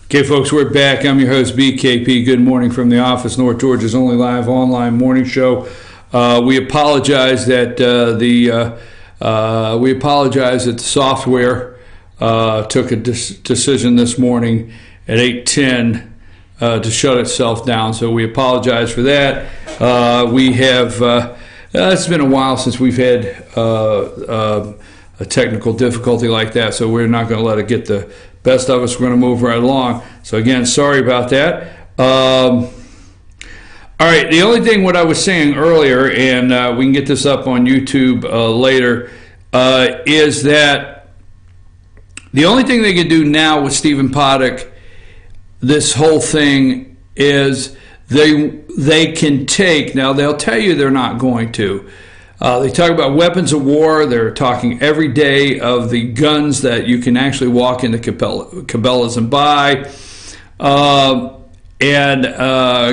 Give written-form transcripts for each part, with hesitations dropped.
Okay, folks, we're back. I'm your host, BKP. Good morning from the office, North Georgia's only live online morning show. We apologize that the software took a decision this morning at 8:10 to shut itself down. So we apologize for that. It's been a while since we've had a technical difficulty like that, so we're not going to let it get the best of us. We're going to move right along. So again, sorry about that. All right, the only thing what I was saying earlier, and we can get this up on YouTube later, is that the only thing they can do now with Stephen Paddock, this whole thing, is they can take, now they'll tell you they're not going to. They talk about weapons of war. They're talking every day of the guns that you can actually walk into Cabela's and buy.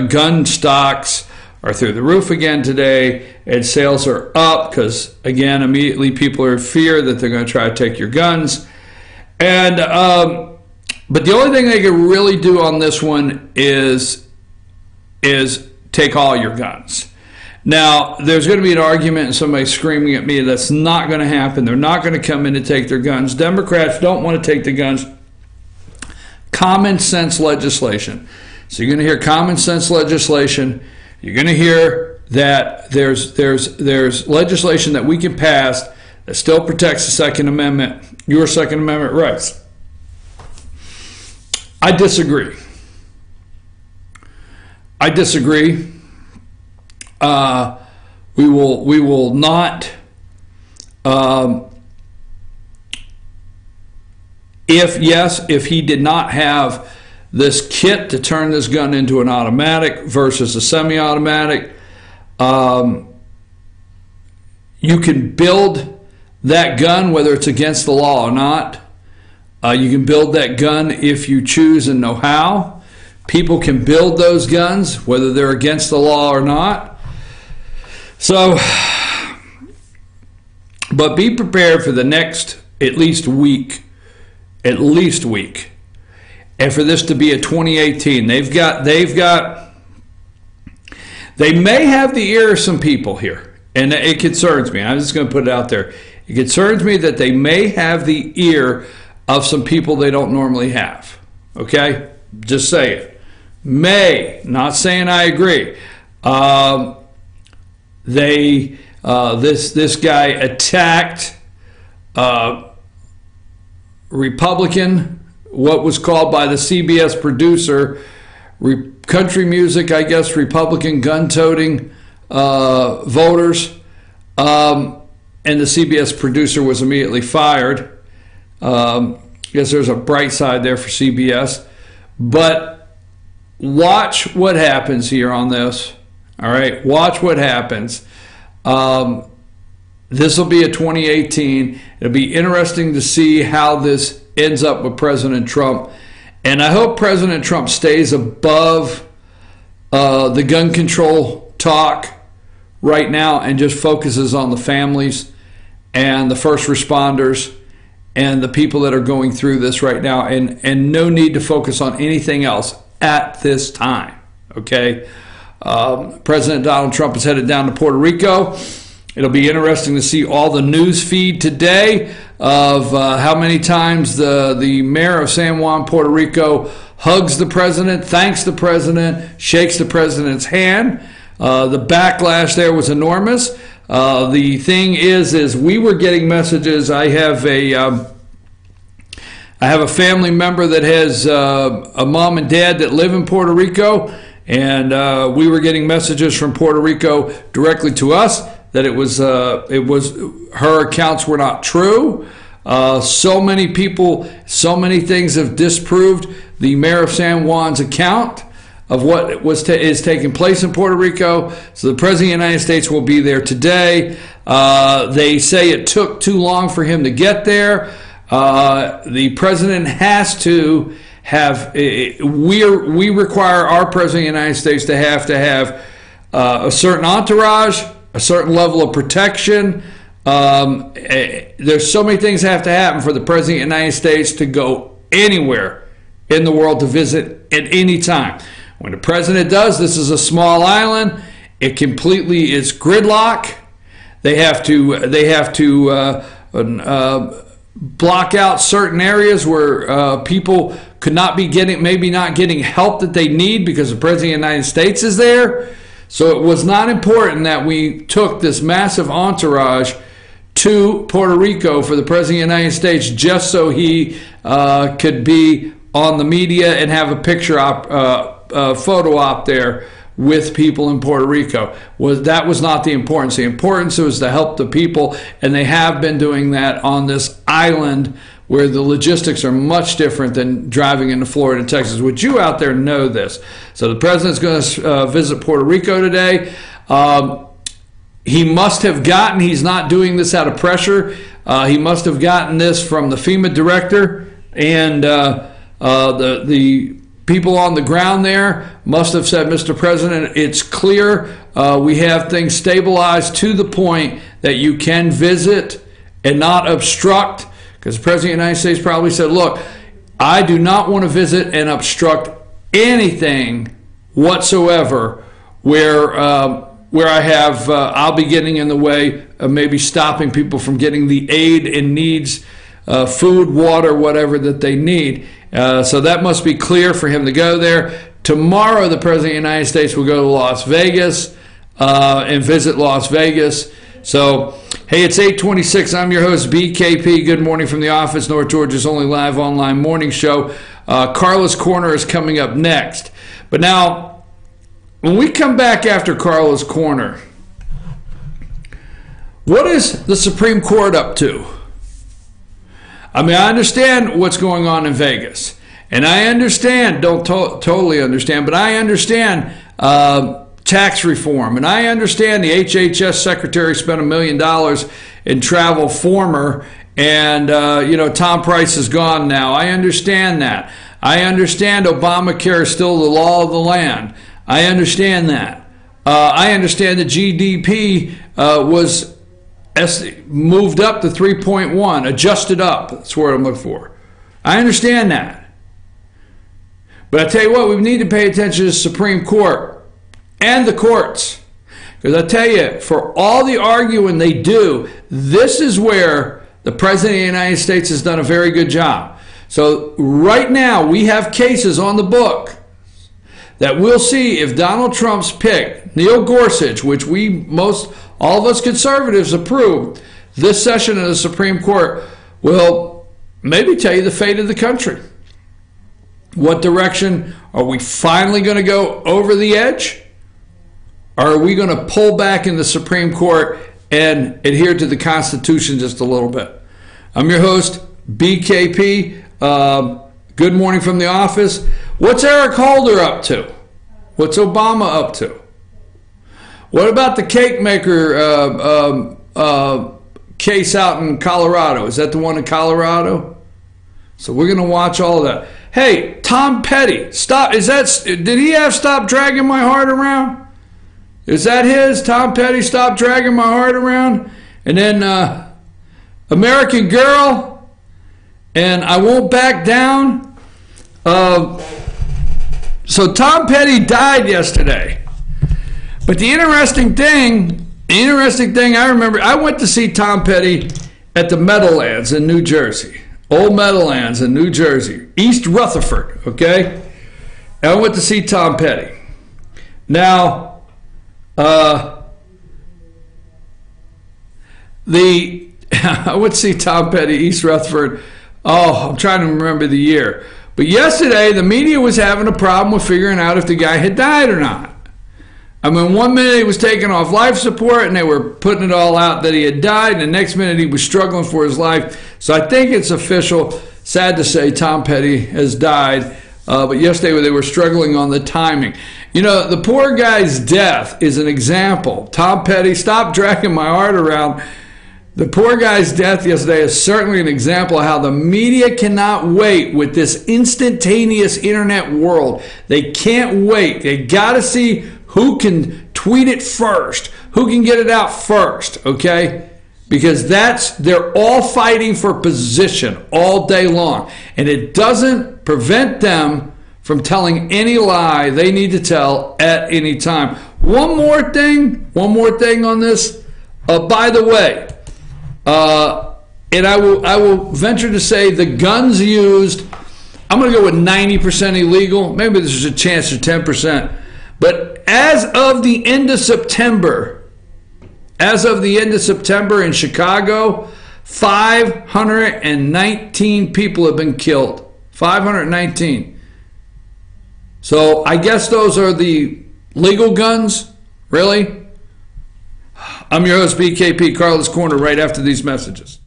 Gun stocks are through the roof again today, and sales are up because, again, immediately people are in fear that they're going to try to take your guns. And but the only thing they can really do on this one is take all your guns. Now, there's going to be an argument and somebody screaming at me that's not going to happen. They're not going to come in to take their guns. Democrats don't want to take the guns. Common sense legislation. So you're going to hear common sense legislation. You're going to hear that there's legislation that we can pass that still protects the Second Amendment, your Second Amendment rights. I disagree. We will not. If he did not have this kit to turn this gun into an automatic versus a semi-automatic, you can build that gun whether it's against the law or not. You can build that gun if you choose and know how. People can build those guns whether they're against the law or not. So, but be prepared for the next at least week, and for this to be a 2018. They may have the ear of some people here, and it concerns me. I'm just going to put it out there. It concerns me that they may have the ear of some people they don't normally have. Okay, just say it. May, not saying I agree. This guy attacked Republican, what was called by the CBS producer, country music, I guess, Republican gun-toting voters, and the CBS producer was immediately fired. I guess there's a bright side there for CBS, but watch what happens here on this. All right, watch what happens. This will be a 2018. It'll be interesting to see how this ends up with President Trump. And I hope President Trump stays above the gun control talk right now and just focuses on the families and the first responders and the people that are going through this right now, and no need to focus on anything else at this time, okay? President Donald Trump is headed down to Puerto Rico. It'll be interesting to see all the news feed today of how many times the mayor of San Juan, Puerto Rico, hugs the president, thanks the president, shakes the president's hand. The backlash there was enormous. The thing is we were getting messages. I have a family member that has a mom and dad that live in Puerto Rico, and we were getting messages from Puerto Rico directly to us that it was her accounts were not true. So many people, so many things have disproved the mayor of San Juan's account of what is taking place in Puerto Rico. So the President of the United States will be there today. They say it took too long for him to get there. The President has to have, we require our President of the United States to have a certain entourage, a certain level of protection, There's so many things that have to happen for the President of the United States to go anywhere in the world to visit at any time. When the President does, this is a small island. It completely is gridlock. They have to block out certain areas where people could not be getting, maybe not getting help that they need because the President of the United States is there. So it was not important that we took this massive entourage to Puerto Rico for the President of the United States just so he could be on the media and have a photo op there with people in Puerto Rico. That was not the importance. The importance was to help the people, and they have been doing that on this island where the logistics are much different than driving into Florida and Texas. Would you out there know this? So the President's going to visit Puerto Rico today. He must have gotten, he's not doing this out of pressure, he must have gotten this from the FEMA director, and the people on the ground there must have said, Mr. President, it's clear we have things stabilized to the point that you can visit and not obstruct, because the President of the United States probably said, look, I do not want to visit and obstruct anything whatsoever where I have, I'll be getting in the way of maybe stopping people from getting the aid and needs, food, water, whatever that they need. So that must be clear for him to go there. Tomorrow, the President of the United States will go to Las Vegas and visit Las Vegas. So, hey, it's 8:26. I'm your host, BKP. Good morning from the office, North Georgia's only live online morning show. Karla's Korner is coming up next. But now, when we come back after Karla's Korner, what is the Supreme Court up to? I mean, I understand what's going on in Vegas. And I understand, don't totally understand, but I understand tax reform. And I understand the HHS secretary spent $1 million in travel former, and, Tom Price is gone now. I understand that. I understand Obamacare is still the law of the land. I understand that. I understand the GDP was moved up to 3.1, adjusted up. That's what I'm looking for. I understand that. But I tell you what, we need to pay attention to the Supreme Court and the courts. Because I tell you, for all the arguing they do, this is where the President of the United States has done a very good job. So right now, we have cases on the book that we'll see if Donald Trump's pick, Neil Gorsuch, which all of us conservatives approved, this session of the Supreme Court will maybe tell you the fate of the country. What direction are we finally going to go over the edge? Or are we going to pull back in the Supreme Court and adhere to the Constitution just a little bit? I'm your host, BKP. Good morning from the office. What's Eric Holder up to? What's Obama up to? What about the cake maker case out in Colorado? Is that the one in Colorado? So we're going to watch all of that. Hey, Tom Petty, stop. Did he have Stop Dragging My Heart Around? Is that his? Tom Petty, Stop Dragging My Heart Around? And then American Girl and I Won't Back Down. So Tom Petty died yesterday. But the interesting thing I remember, I went to see Tom Petty at the Meadowlands in New Jersey. Old Meadowlands in New Jersey. East Rutherford, okay? And I went to see Tom Petty. Now, I went to see Tom Petty, East Rutherford. Oh, I'm trying to remember the year. But yesterday, the media was having a problem with figuring out if the guy had died or not. I mean, one minute he was taking off life support and they were putting it all out that he had died, and the next minute he was struggling for his life. So I think it's official. Sad to say, Tom Petty has died. But yesterday they were struggling on the timing. You know, the poor guy's death is an example. Tom Petty, Stop Dragging My Heart Around. The poor guy's death yesterday is certainly an example of how the media cannot wait with this instantaneous internet world. They can't wait. They got to see who can tweet it first, who can get it out first, okay? because they're all fighting for position all day long, and it doesn't prevent them from telling any lie they need to tell at any time. One more thing on this. By the way, and I will venture to say the guns used, I'm going to go with 90% illegal. Maybe there's a chance of 10%. But as of the end of September in Chicago, 519 people have been killed. 519. So I guess those are the legal guns? Really? I'm your host, BKP, Karla's Korner, right after these messages.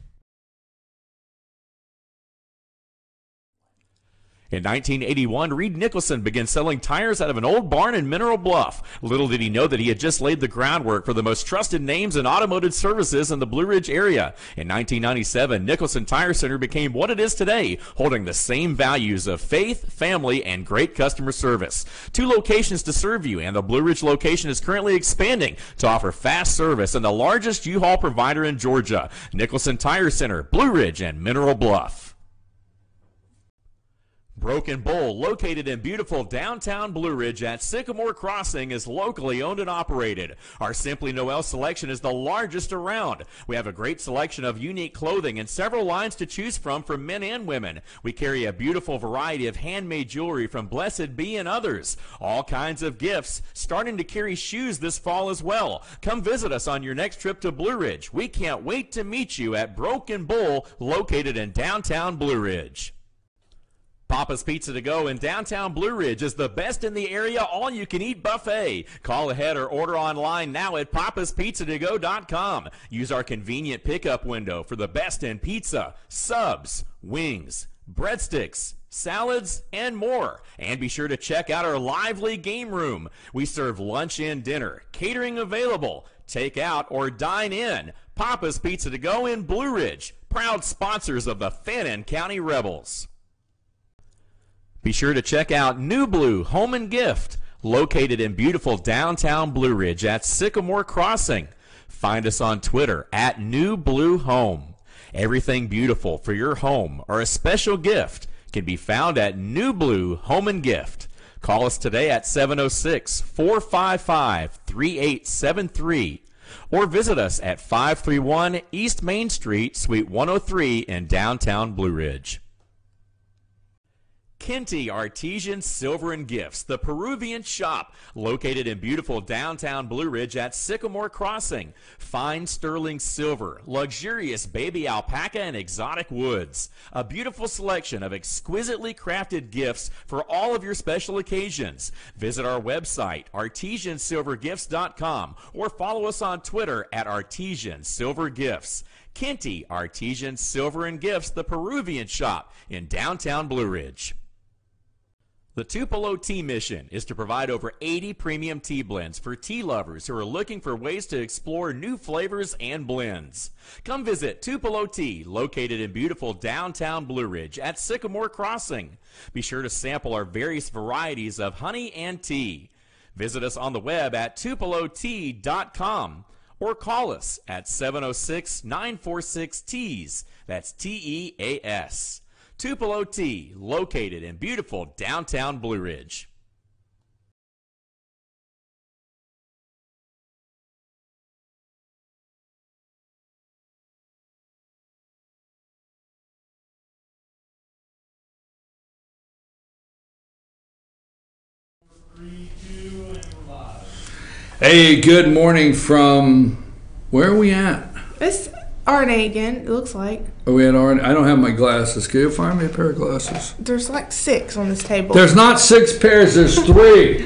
In 1981, Reed Nicholson began selling tires out of an old barn in Mineral Bluff. Little did he know that he had just laid the groundwork for the most trusted names in automotive services in the Blue Ridge area. In 1997, Nicholson Tire Center became what it is today, holding the same values of faith, family, and great customer service. 2 locations to serve you, and the Blue Ridge location is currently expanding to offer fast service and the largest U-Haul provider in Georgia. Nicholson Tire Center, Blue Ridge, and Mineral Bluff. Broken Bull, located in beautiful downtown Blue Ridge at Sycamore Crossing, is locally owned and operated. Our Simply Noel selection is the largest around. We have a great selection of unique clothing and several lines to choose from for men and women. We carry a beautiful variety of handmade jewelry from Blessed Be and others. All kinds of gifts, starting to carry shoes this fall as well. Come visit us on your next trip to Blue Ridge. We can't wait to meet you at Broken Bull, located in downtown Blue Ridge. Papa's Pizza to Go in downtown Blue Ridge is the best in the area all-you-can-eat buffet. Call ahead or order online now at papaspizzatogo.com. Use our convenient pickup window for the best in pizza, subs, wings, breadsticks, salads, and more. And be sure to check out our lively game room. We serve lunch and dinner, catering available, take out or dine in. Papa's Pizza to Go in Blue Ridge, proud sponsors of the Fannin County Rebels. Be sure to check out New Blue Home and Gift, located in beautiful downtown Blue Ridge at Sycamore Crossing. Find us on Twitter at New Blue Home. Everything beautiful for your home or a special gift can be found at New Blue Home and Gift. Call us today at 706-455-3873 or visit us at 531 East Main Street, Suite 103 in downtown Blue Ridge. Kinty Artesian Silver and Gifts, the Peruvian shop, located in beautiful downtown Blue Ridge at Sycamore Crossing. Fine sterling silver, luxurious baby alpaca, and exotic woods. A beautiful selection of exquisitely crafted gifts for all of your special occasions. Visit our website, artesiansilvergifts.com, or follow us on Twitter at Artesian Silver Gifts. Kinty Artesian Silver and Gifts, the Peruvian shop in downtown Blue Ridge. The Tupelo Tea mission is to provide over 80 premium tea blends for tea lovers who are looking for ways to explore new flavors and blends. Come visit Tupelo Tea, located in beautiful downtown Blue Ridge at Sycamore Crossing. Be sure to sample our various varieties of honey and tea. Visit us on the web at tupelotea.com or call us at 706-946-TEAS. That's TEAS. Tupelo Tea, located in beautiful downtown Blue Ridge. Hey, good morning from, where are we at? It's RNA again, it looks like. Are we at RNA? I don't have my glasses. Can you find me a pair of glasses? There's like 6 on this table. There's not 6 pairs, there's 3.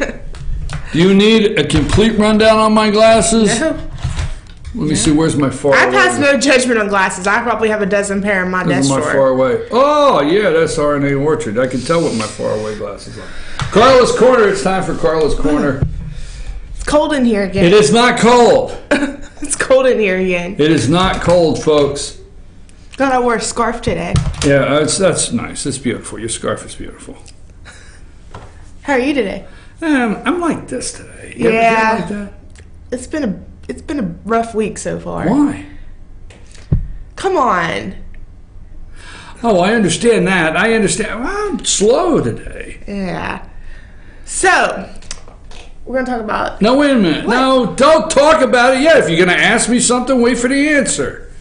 Do you need a complete rundown on my glasses? No. Let me see, where's my far I away? pass no judgment on glasses. I probably have a dozen pair in my desk my drawer. far away. Oh, yeah, that's RNA Orchard. I can tell what my far away glasses are. Karla's Korner. It's time for Karla's Korner. It's cold in here again. It is not cold. It's cold in here again. It is not cold, folks. Thought I wore a scarf today. Yeah, that's nice. It's beautiful. Your scarf is beautiful. How are you today? I'm like this today. You ever Yeah. get like that? It's been a rough week so far. Why? Come on. Oh, I understand that. I understand. Well, I'm slow today. Yeah. So, we're going to talk about... No, wait a minute. What? No, don't talk about it yet. If you're going to ask me something, wait for the answer.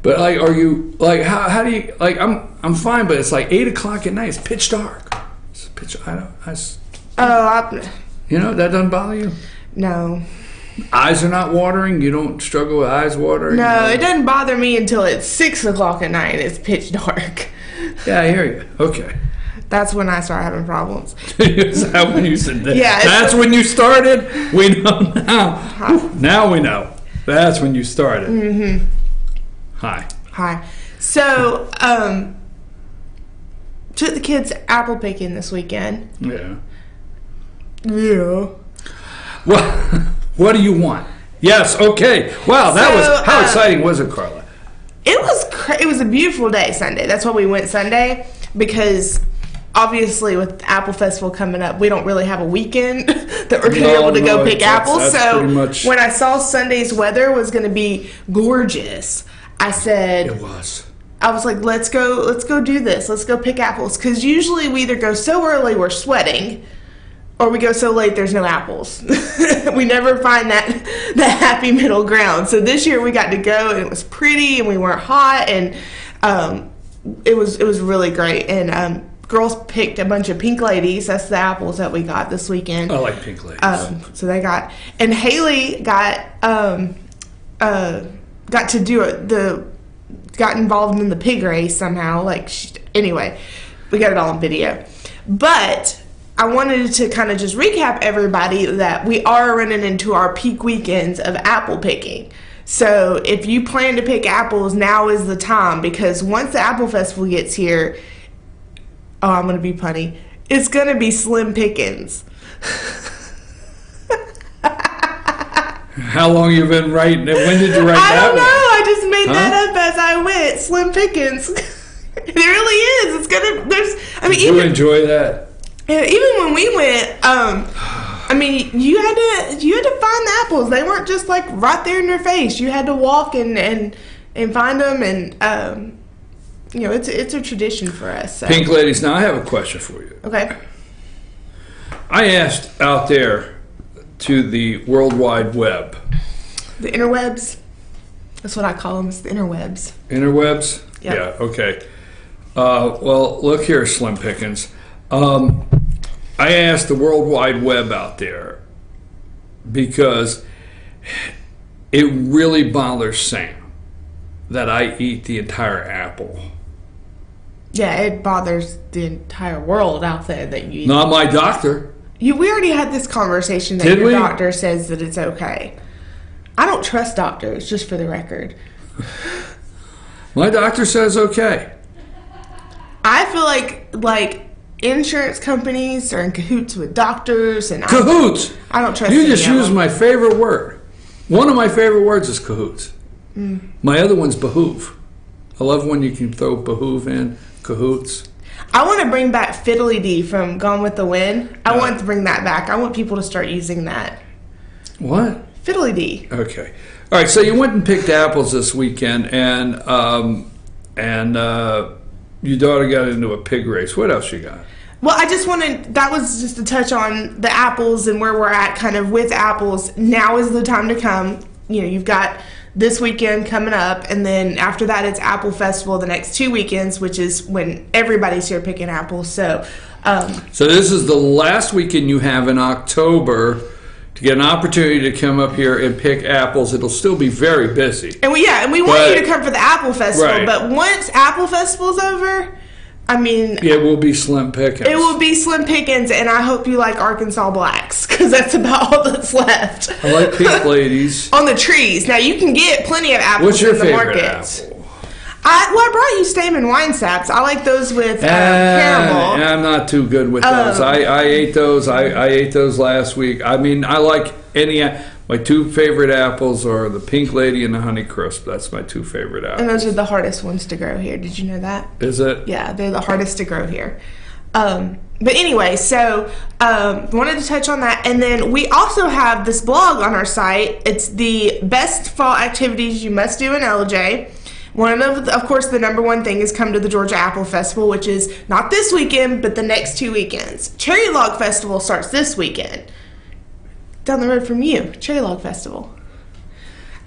But, like, are you, like, how do you, like, I'm fine, but it's like 8 o'clock at night. It's pitch dark. It's pitch, you know, that doesn't bother you? No. Eyes are not watering? You don't struggle with eyes watering? No, it doesn't bother me until it's 6 o'clock at night and it's pitch dark. Yeah, I hear you. Okay. That's when I start having problems. Is that when you said that? Yeah. That's when you started? We know now. Whew, now we know. That's when you started. Mm-hmm. Hi. So, took the kids apple picking this weekend. Yeah. Yeah. What do you want? Yes, okay. Wow, that was, how exciting was it, Karla? It was a beautiful day Sunday. That's why we went Sunday, because obviously with Apple Festival coming up, we don't really have a weekend that we're going to be able to go pick apples. That's so when I saw Sunday's weather was going to be gorgeous, I said... It was. I was like, let's go do this. Let's go pick apples. Because usually we either go so early we're sweating, or we go so late there's no apples. We never find that happy middle ground. So this year we got to go, and it was pretty, and we weren't hot, and it was really great. And girls picked a bunch of pink ladies. That's the apples that we got this weekend. I like pink ladies. So they got, and Haley got to do it. Got involved in the pig race somehow. Anyway, we got it all on video. But I wanted to kind of just recap everybody that we are running into our peak weekends of apple picking. So if you plan to pick apples, now is the time, because once the Apple Festival gets here, oh, I'm going to be punny, it's going to be slim pickings. How long you been writing? When did you write that? I don't know. One? I just made that up as I went. Slim pickings. It really is. It's gonna. Did you enjoy that? Even when we went, I mean, you had to find the apples. They weren't just like right there in your face. You had to walk and find them, and it's a tradition for us. So. Pink ladies. Now I have a question for you. Okay. I asked out there to the World Wide Web. The interwebs. That's what I call them. It's the interwebs. Interwebs? Yep. Yeah, okay. Well, look here, Slim Pickens. I asked the World Wide Web out there because it really bothers Sam that I eat the entire apple. Yeah, it bothers the entire world out there that you eat. Not my doctor. We already had this conversation that Did your we? doctor says that it's okay. I don't trust doctors, just for the record. My doctor says okay. I feel like insurance companies are in cahoots with doctors, and Cahoots! I don't trust. You just used my favorite word. One of my favorite words is cahoots. My other one's behoove. I love when you can throw behoove in, cahoots. I want to bring back fiddly-dee from Gone with the Wind. I want to bring that back. I want people to start using that. What? Fiddly-dee. Okay. All right, so you went and picked apples this weekend, and your daughter got into a pig race. What else you got? Well, I just wanted, that was just to touch on the apples and where we're at kind of with apples. Now is the time to come. You've got this weekend coming up, and then after that it's Apple Festival the next 2 weekends, which is when everybody's here picking apples. So this is the last weekend you have in October to get an opportunity to come up here and pick apples. It'll still be very busy. And we want you to come for the Apple Festival, right. But once Apple Festival's over, I mean... It will be slim pickings. It will be slim pickings, and I hope you like Arkansas Blacks, because that's about all that's left. I like pink ladies. On the trees. Now, you can get plenty of apples in the market. What's your favorite apple? I brought you Stamen wine saps. I like those with caramel. I'm not too good with those. I ate those. I ate those last week. I mean, I like any... My 2 favorite apples are the Pink Lady and the Honey Crisp. That's my 2 favorite apples. And those are the hardest ones to grow here. Did you know that? Is it? Yeah, they're the hardest to grow here. But anyway, so wanted to touch on that. And then we also have this blog on our site. It's the best fall activities you must do in LJ. Of course, the number one thing is come to the Georgia Apple Festival, which is not this weekend, but the next 2 weekends. Cherry Log Festival starts this weekend. Down the road from you, Cherry Log Festival.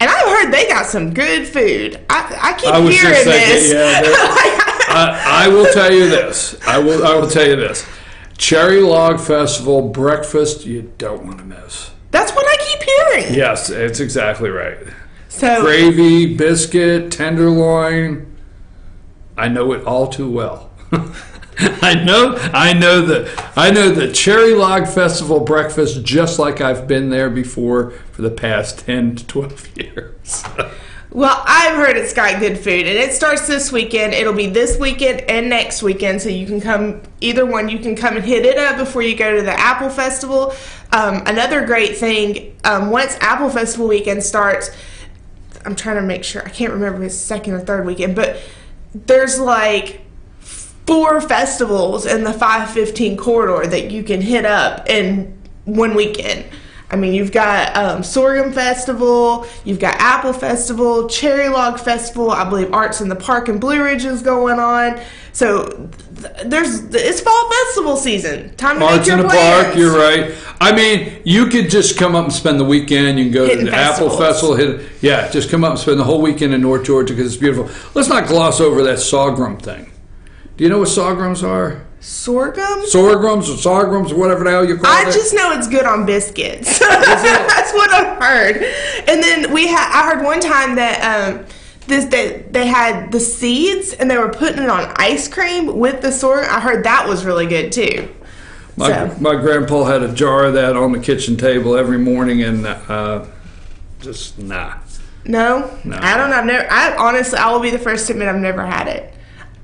And I've heard they got some good food. I keep hearing this. I will tell you this. I will tell you this. Cherry Log Festival breakfast you don't want to miss. That's what I keep hearing. Yes, it's exactly right. So gravy, biscuit, tenderloin. I know it all too well. I know the Cherry Log Festival breakfast just like I've been there before for the past 10 to 12 years. Well, I've heard it's got good food, and it starts this weekend. It'll be this weekend and next weekend, so you can come, either one, you can come and hit it up before you go to the Apple Festival. Another great thing, once Apple Festival weekend starts, I'm trying to make sure, I can't remember if it's second or third weekend, but there's like 4 festivals in the 515 corridor that you can hit up in one weekend. I mean, you've got Sorghum Festival, you've got Apple Festival, Cherry Log Festival, I believe Arts in the Park in Blue Ridge is going on. So it's fall festival season. Time to make your plans. Arts in the Park, you're right. I mean, you could just come up and spend the weekend. You can go to the Apple Festival. Just come up and spend the whole weekend in North Georgia because it's beautiful. Let's not gloss over that sorghum thing. Do you know what sorghums are? Sorghum? Sorghums, or whatever the hell you call it. I just know it's good on biscuits. That's what I've heard. And then I heard one time that they had the seeds and they were putting it on ice cream with the sorghum. I heard that was really good too. My grandpa had a jar of that on the kitchen table every morning, and just nah. No, I don't know. I will be the first to admit I've never had it.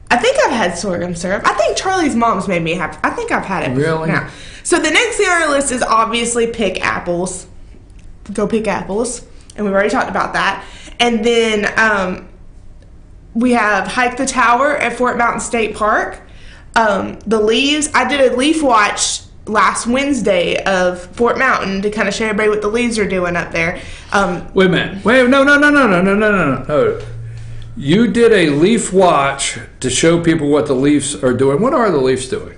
I think I've had sorghum syrup. I think Charlie's mom's made me have. I think I've had it. Really? Now. So the next thing on our list is obviously pick apples. Go pick apples. And we've already talked about that. And then we have hike the tower at Fort Mountain State Park. The leaves. I did a leaf watch last Wednesday of Fort Mountain to kind of show everybody what the leaves are doing up there. Wait a minute. No. You did a leaf watch to show people what the leaves are doing. What are the leaves doing?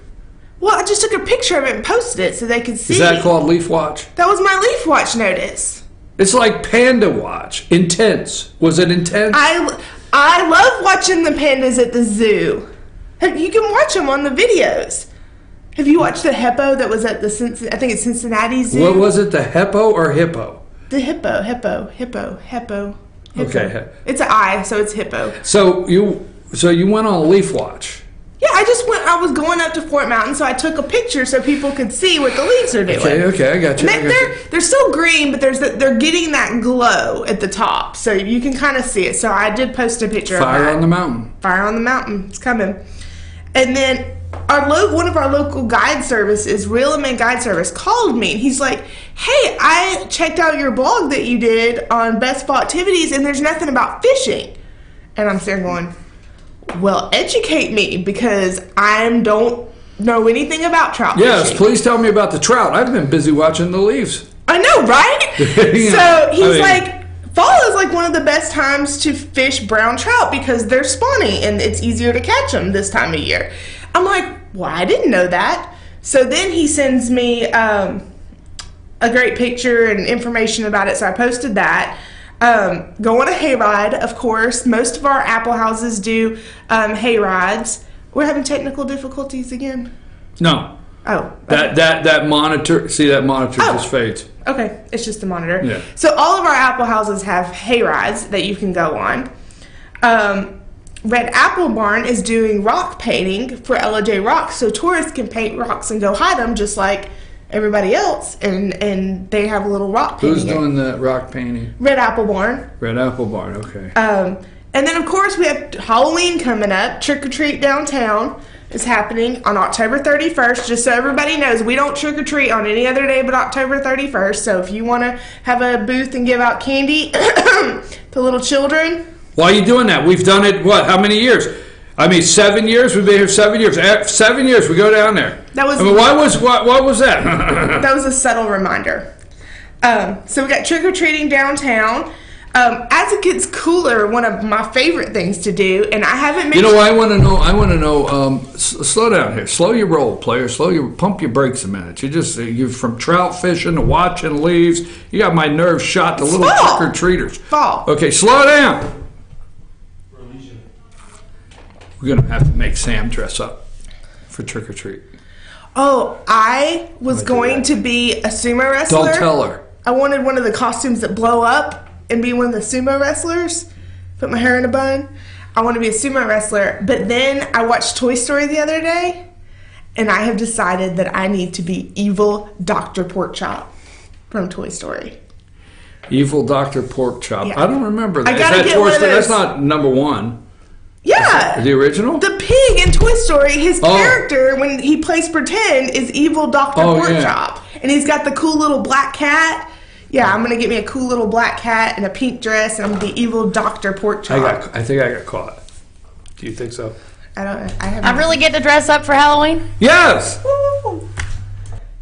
Well, I just took a picture of it and posted it so they could see. Is that called leaf watch? That was my leaf watch notice. It's like Panda Watch. Intense. Was it intense? I love watching the pandas at the zoo. You can watch them on the videos. Have you watched the hippo that was at the I think it's Cincinnati Zoo? What was it, the hippo or hippo? The hippo. Okay. It's an I, so it's hippo. So you went on a leaf watch. Yeah, I was going up to Fort Mountain, so I took a picture so people could see what the leaves are doing. Okay, I got you. They're still green, but they're getting that glow at the top, so you can kind of see it. So I did post a picture of that. Fire on the mountain. Fire on the mountain. It's coming. And then one of our local guide services, Reel 'em In Guide Service, called me, and he's like, "Hey, I checked out your blog that you did on best spot activities, and there's nothing about fishing." And I'm sitting going, "Well, educate me, because I don't know anything about trout fishing." Yes, please tell me about the trout. I've been busy watching the leaves. I know, right? So he's like, fall is like one of the best times to fish brown trout because they're spawning and it's easier to catch them this time of year. I'm like, well, I didn't know that. So then he sends me a great picture and information about it, so I posted that. Go on a hayride, of course. Most of our apple houses do hayrides. We're having technical difficulties again? No. Oh. Okay. That monitor, see, that monitor just fades. Okay, it's just the monitor. Yeah. So all of our apple houses have hayrides that you can go on. Red Apple Barn is doing rock painting for LJ Rocks, so tourists can paint rocks and go hide them just like everybody else, and they have a little rock painting. Who's doing the rock painting? Red Apple Barn. Red Apple Barn, okay. And then, of course, we have Halloween coming up. Trick or Treat Downtown is happening on October 31st. Just so everybody knows, we don't trick or treat on any other day but October 31st. So if you want to have a booth and give out candy to little children. Why are you doing that? We've done it, what, how many years? I mean, 7 years? We've been here 7 years. 7 years, we go down there. What was that? That was a subtle reminder. So we got trick-or-treating downtown. As it gets cooler, one of my favorite things to do, and I haven't mentioned... You know, I want to know, slow down here. Slow your roll, player. Pump your brakes a minute. You're from trout fishing to watching leaves. You got my nerves shot to little trick-or-treaters. Fall. Okay, slow down. We're going to have to make Sam dress up for trick-or-treat. Oh, I was going to be a sumo wrestler. Don't tell her. I wanted one of the costumes that blow up and be one of the sumo wrestlers. Put my hair in a bun. I want to be a sumo wrestler. But then I watched Toy Story the other day, and I have decided that I need to be evil Dr. Porkchop from Toy Story. Evil Dr. Porkchop. Yeah. I don't remember that. I gotta get one of those. That's not number one. Yeah. The original? The pig in Toy Story, his character, when he plays pretend, is evil Dr. Porkchop. Yeah. And he's got the cool little black cat. Yeah, I'm going to get me a cool little black cat and a pink dress, and I'm going to be evil Dr. Porkchop. I think I got caught. Do you think so? I really get to dress up for Halloween? Yes! Ooh.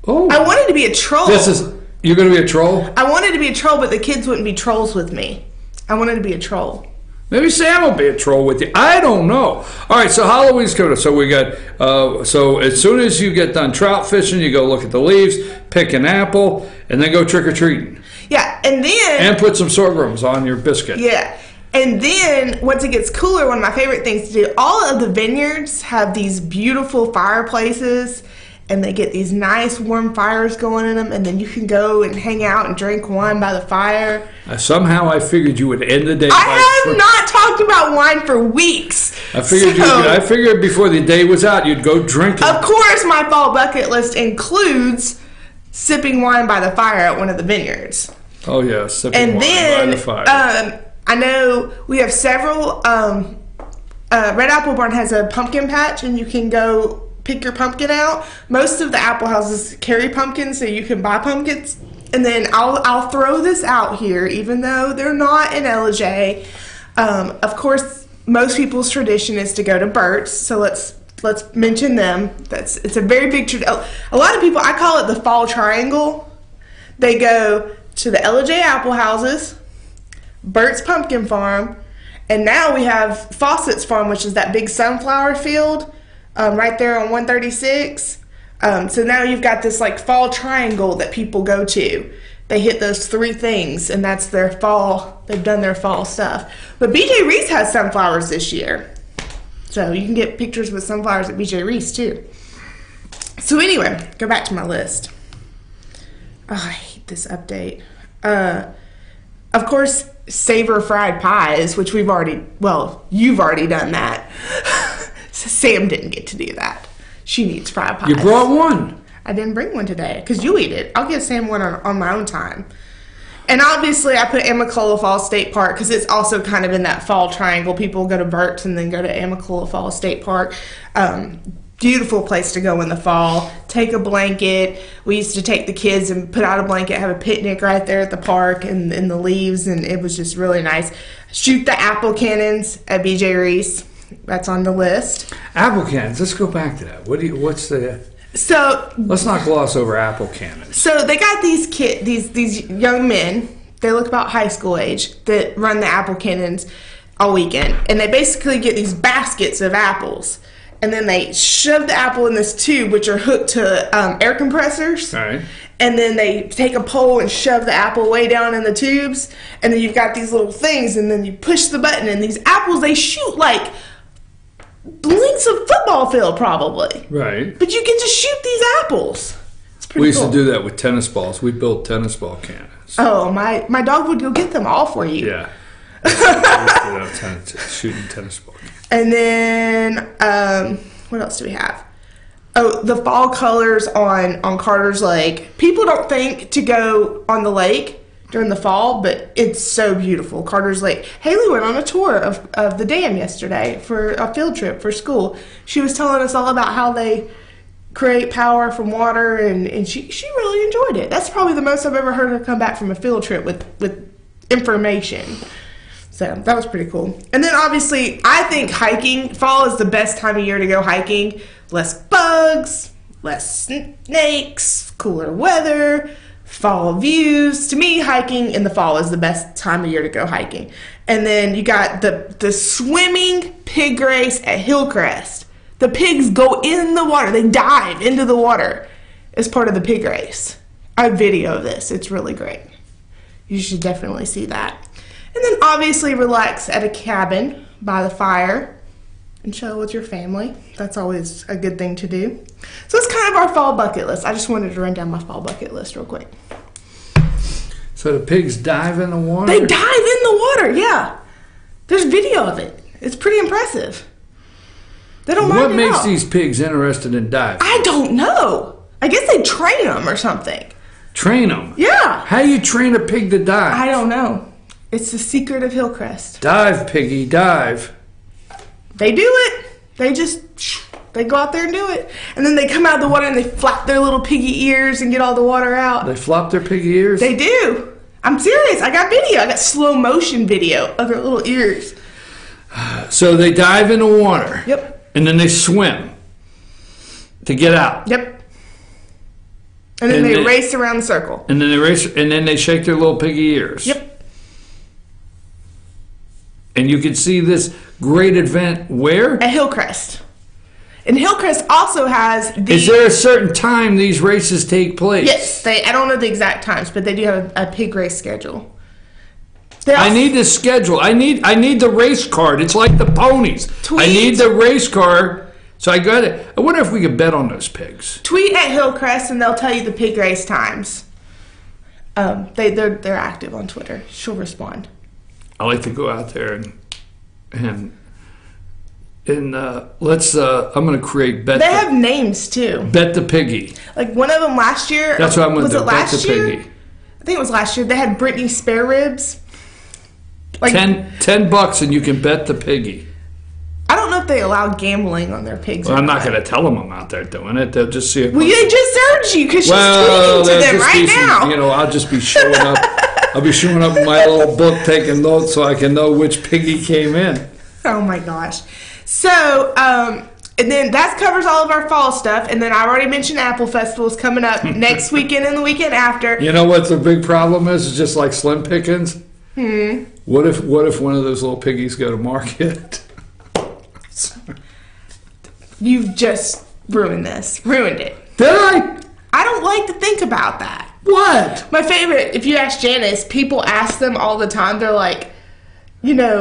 Oh. I wanted to be a troll. You're going to be a troll? I wanted to be a troll, but the kids wouldn't be trolls with me. I wanted to be a troll. Maybe Sam will be a troll with you. I don't know. All right, so Halloween's coming up. So we got, so as soon as you get done trout fishing, you go look at the leaves, pick an apple, and then go trick-or-treating. Yeah, and then... And put some sorghums on your biscuit. Yeah. And then, once it gets cooler, one of my favorite things to do, all of the vineyards have these beautiful fireplaces, and they get these nice warm fires going in them, and then you can go and hang out and drink wine by the fire. Somehow I figured you would end the day. I have not talked about wine for weeks. I figured before the day was out, you'd go drinking. Of course, my fall bucket list includes sipping wine by the fire at one of the vineyards. Oh, yeah, sipping wine by the fire. I know we have several. Red Apple Barn has a pumpkin patch, and you can go pick your pumpkin out. Most of the apple houses carry pumpkins, so you can buy pumpkins. And then I'll throw this out here, even though they're not in LJ. Of course, most people's tradition is to go to Burt's, so let's mention them. It's a very big tradition. A lot of people, I call it the fall triangle. They go to the LJ apple houses, Burt's Pumpkin Farm, and now we have Fawcett's Farm, which is that big sunflower field right there on 136. So now you've got this like fall triangle that people go to. They hit those three things, and that's their fall. They've done their fall stuff. But BJ Reese has sunflowers this year, so you can get pictures with sunflowers at BJ Reese too. So anyway, go back to my list. Oh, I hate this update. Of course, savor fried pies, which you've already done that. Sam didn't get to do that. She needs fried pies. You brought one. I didn't bring one today because you eat it. I'll give Sam one on my own time. And obviously, I put Amicalola Falls State Park because it's also kind of in that fall triangle. People go to Burt's and then go to Amicalola Falls State Park. Beautiful place to go in the fall. Take a blanket. We used to take the kids and put out a blanket, have a picnic right there at the park and in the leaves, and it was just really nice. Shoot the apple cannons at BJ Reese. That's on the list. Apple cannons. Let's go back to that. So let's not gloss over apple cannons. So they got these young men. They look about high school age that run the apple cannons all weekend, and they basically get these baskets of apples, and then they shove the apple in this tube, which are hooked to air compressors. All right. And then they take a pole and shove the apple way down in the tubes, and then you've got these little things, and then you push the button, and these apples, they shoot like lengths of football field probably. Right. But you get to shoot these apples. It's pretty We used cool. to do that with tennis balls. We built tennis ball cannons. Oh, my dog would go get them all for you. Yeah. We used to do that, shooting tennis balls. And then, what else do we have? Oh, the fall colors on Carter's Lake. People don't think to go on the lake during the fall, but it's so beautiful. Carter's Lake. Haley went on a tour of the dam yesterday for a field trip for school. She was telling us all about how they create power from water, and she really enjoyed it. That's probably the most I've ever heard her come back from a field trip with information. So that was pretty cool. And then obviously, I think hiking, fall is the best time of year to go hiking. Less bugs, less snakes, cooler weather, fall views. To me, hiking in the fall is the best time of year to go hiking. And then you got the swimming pig race at Hillcrest. The pigs go in the water. They dive into the water as part of the pig race. I have video of this. It's really great. You should definitely see that. And then obviously relax at a cabin by the fire and chill with your family. That's always a good thing to do. So it's kind of our fall bucket list. I just wanted to run down my fall bucket list real quick. So the pigs dive in the water? They dive in the water, yeah. There's video of it. It's pretty impressive. They don't mind it. What makes these pigs interested in diving? I don't know. I guess they train them or something. Train them? Yeah. How do you train a pig to dive? I don't know. It's the secret of Hillcrest. Dive, piggy, dive. They do it. They go out there and do it. And then they come out of the water and they flap their little piggy ears and get all the water out. They flop their piggy ears? They do. I'm serious. I got video. I got slow motion video of their little ears. So they dive in the water. Yep. And then they swim to get out. Yep. And then they race around the circle. And then they race, and then they shake their little piggy ears. Yep. And you can see this great event where? At Hillcrest. And Hillcrest also has the... Is there a certain time these races take place? Yes. I don't know the exact times, but they do have a pig race schedule. I need the schedule. I need the race card. It's like the ponies. Tweet. I need the race card. So I got it. I wonder if we could bet on those pigs. Tweet at Hillcrest and they'll tell you the pig race times. They're active on Twitter. She'll respond. I like to go out there and let's. I'm going to create bet. They have names too. Bet the piggy. Like one of them last year. That's what I'm going to do. Bet the piggy. I think it was last year. They had Britney spare ribs. Like $10 and you can bet the piggy. I don't know if they allow gambling on their pigs. Well, I'm not going to tell them I'm out there doing it. They'll just see it. Well, they just heard you because she's tweeting to them right now. I'll just be showing up. I'll be showing up in my little book taking notes so I can know which piggy came in. Oh my gosh. So, and then that covers all of our fall stuff. And then I already mentioned Apple Festival is coming up next weekend and the weekend after. You know what the big problem is? It's just like Slim Pickens. What if one of those little piggies go to market? You've just ruined this. Ruined it. Did I? I don't like to think about that. What? My favorite, if you ask Janice, people ask them all the time. They're like, what did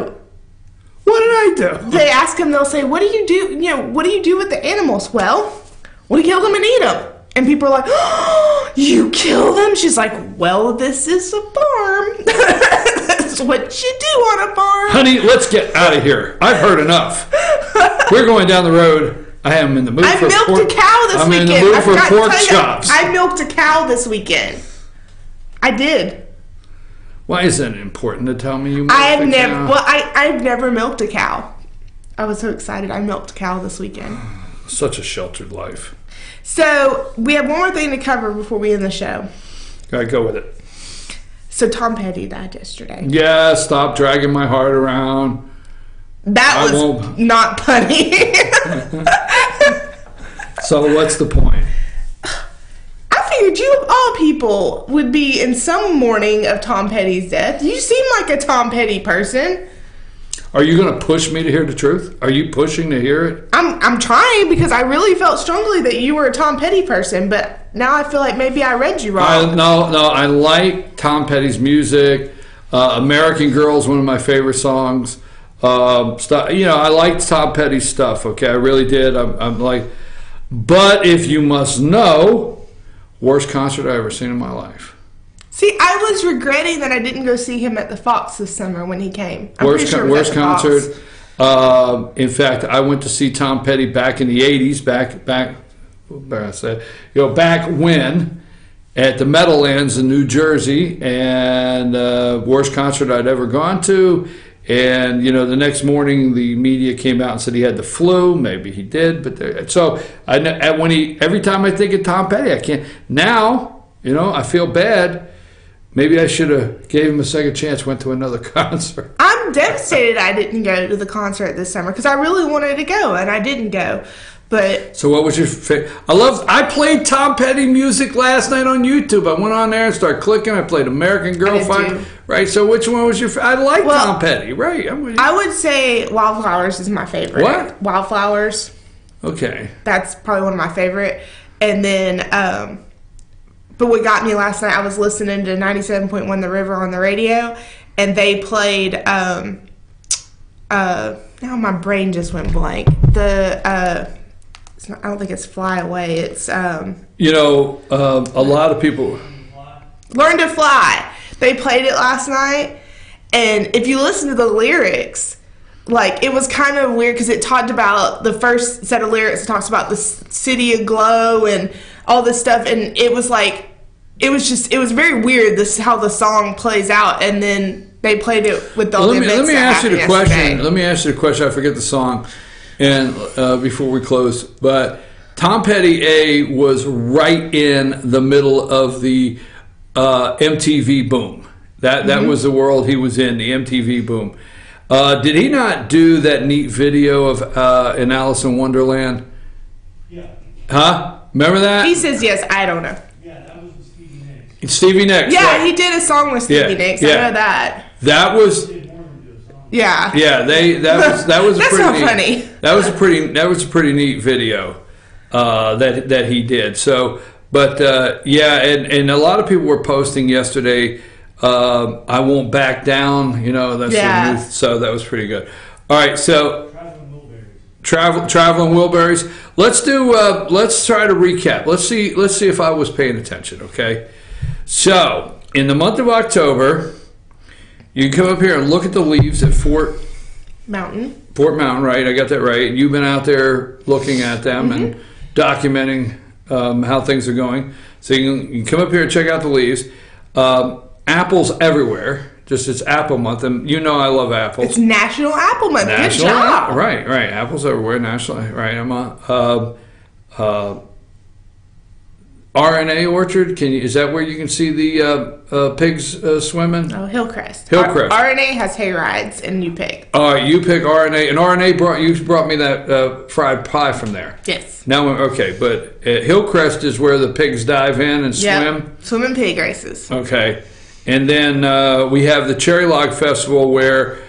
I do? They ask them, they'll say, what do you do? What do you do with the animals? Well, we kill them and eat them. And people are like, oh, you kill them? She's like, well, this is a farm. That's what you do on a farm. Honey, let's get out of here. I've heard enough. We're going down the road. I am in the mood for pork. I milked a cow this weekend. I'm in the mood for pork chops. I milked a cow this weekend. I did. Why is that important to tell me you milked a cow? Well, I've never milked a cow. I was so excited. I milked a cow this weekend. Such a sheltered life. So, we have one more thing to cover before we end the show. All right, go with it. So, Tom Petty died yesterday. Yeah, stop dragging my heart around. That was not funny. So, what's the point? I figured you, of all people, would be in some mourning of Tom Petty's death. You seem like a Tom Petty person. Are you going to push me to hear the truth? Are you pushing to hear it? I'm trying because I really felt strongly that you were a Tom Petty person, but now I feel like maybe I read you wrong. No, I like Tom Petty's music. American Girl is one of my favorite songs. I liked Tom Petty's stuff. Okay, I really did. I'm like, but if you must know, worst concert I ever seen in my life. See, I was regretting that I didn't go see him at the Fox this summer when he came. Worst concert. In fact, I went to see Tom Petty back in the 80s, back when, at the Meadowlands in New Jersey, and worst concert I'd ever gone to. And, the next morning the media came out and said he had the flu. Maybe he did. But every time I think of Tom Petty, I can't. Now, I feel bad. Maybe I should have gave him a second chance, went to another concert. I'm devastated I didn't go to the concert this summer because I really wanted to go and I didn't go. But So what was your favorite? I played Tom Petty music last night on YouTube. I went on there and started clicking. I played American Girl too. Right, so which one was your favorite? I like Tom Petty, right. I would say Wildflowers is my favorite. What? Wildflowers. Okay. That's probably one of my favorite. And then, but what got me last night, I was listening to 97.1 The River on the radio, and they played, now my brain just went blank. I don't think it's Fly Away. It's, a lot of people. Learn to Fly. They played it last night, and if you listen to the lyrics, like, it was kind of weird because it talked about the first set of lyrics. It talks about the city aglow and all this stuff, and it was like, it was very weird how the song plays out, and then they played it with all the events. Let me ask you the question. Yesterday. Let me ask you the question. I forget the song, and before we close, but Tom Petty was right in the middle of the MTV boom. That was the world he was in, the MTV boom. Did he not do that neat video of in Alice in Wonderland? Yeah. Huh? Remember that? He says yes. I don't know. Yeah, that was with Stevie Nicks. Stevie Nicks. Yeah, right. he did a song with Stevie Nicks. I know that. That was. Yeah. Yeah, that was That's pretty not neat. funny. That was a pretty neat video that he did. So, but and a lot of people were posting yesterday. I won't back down. That's so that was pretty good. All right, so traveling Wilburys. Let's try to recap. Let's see if I was paying attention. Okay, so in the month of October, you can come up here and look at the leaves at Fort Mountain, right? I got that right. You've been out there looking at them and documenting how things are going. So you can come up here and check out the leaves. Apples everywhere. It's apple month, and I love apples. It's National Apple Month. Good job. Right. Apples everywhere. National. Right. I'm RNA Orchard. Is that where you can see the pigs swimming? Oh, Hillcrest. Hillcrest. RNA has hay rides, and you pick. All right, you pick RNA, and RNA brought me that fried pie from there. Yes. Now, okay, but Hillcrest is where the pigs dive in and swim. Swimming pig races. Okay, and then we have the Cherry Log Festival where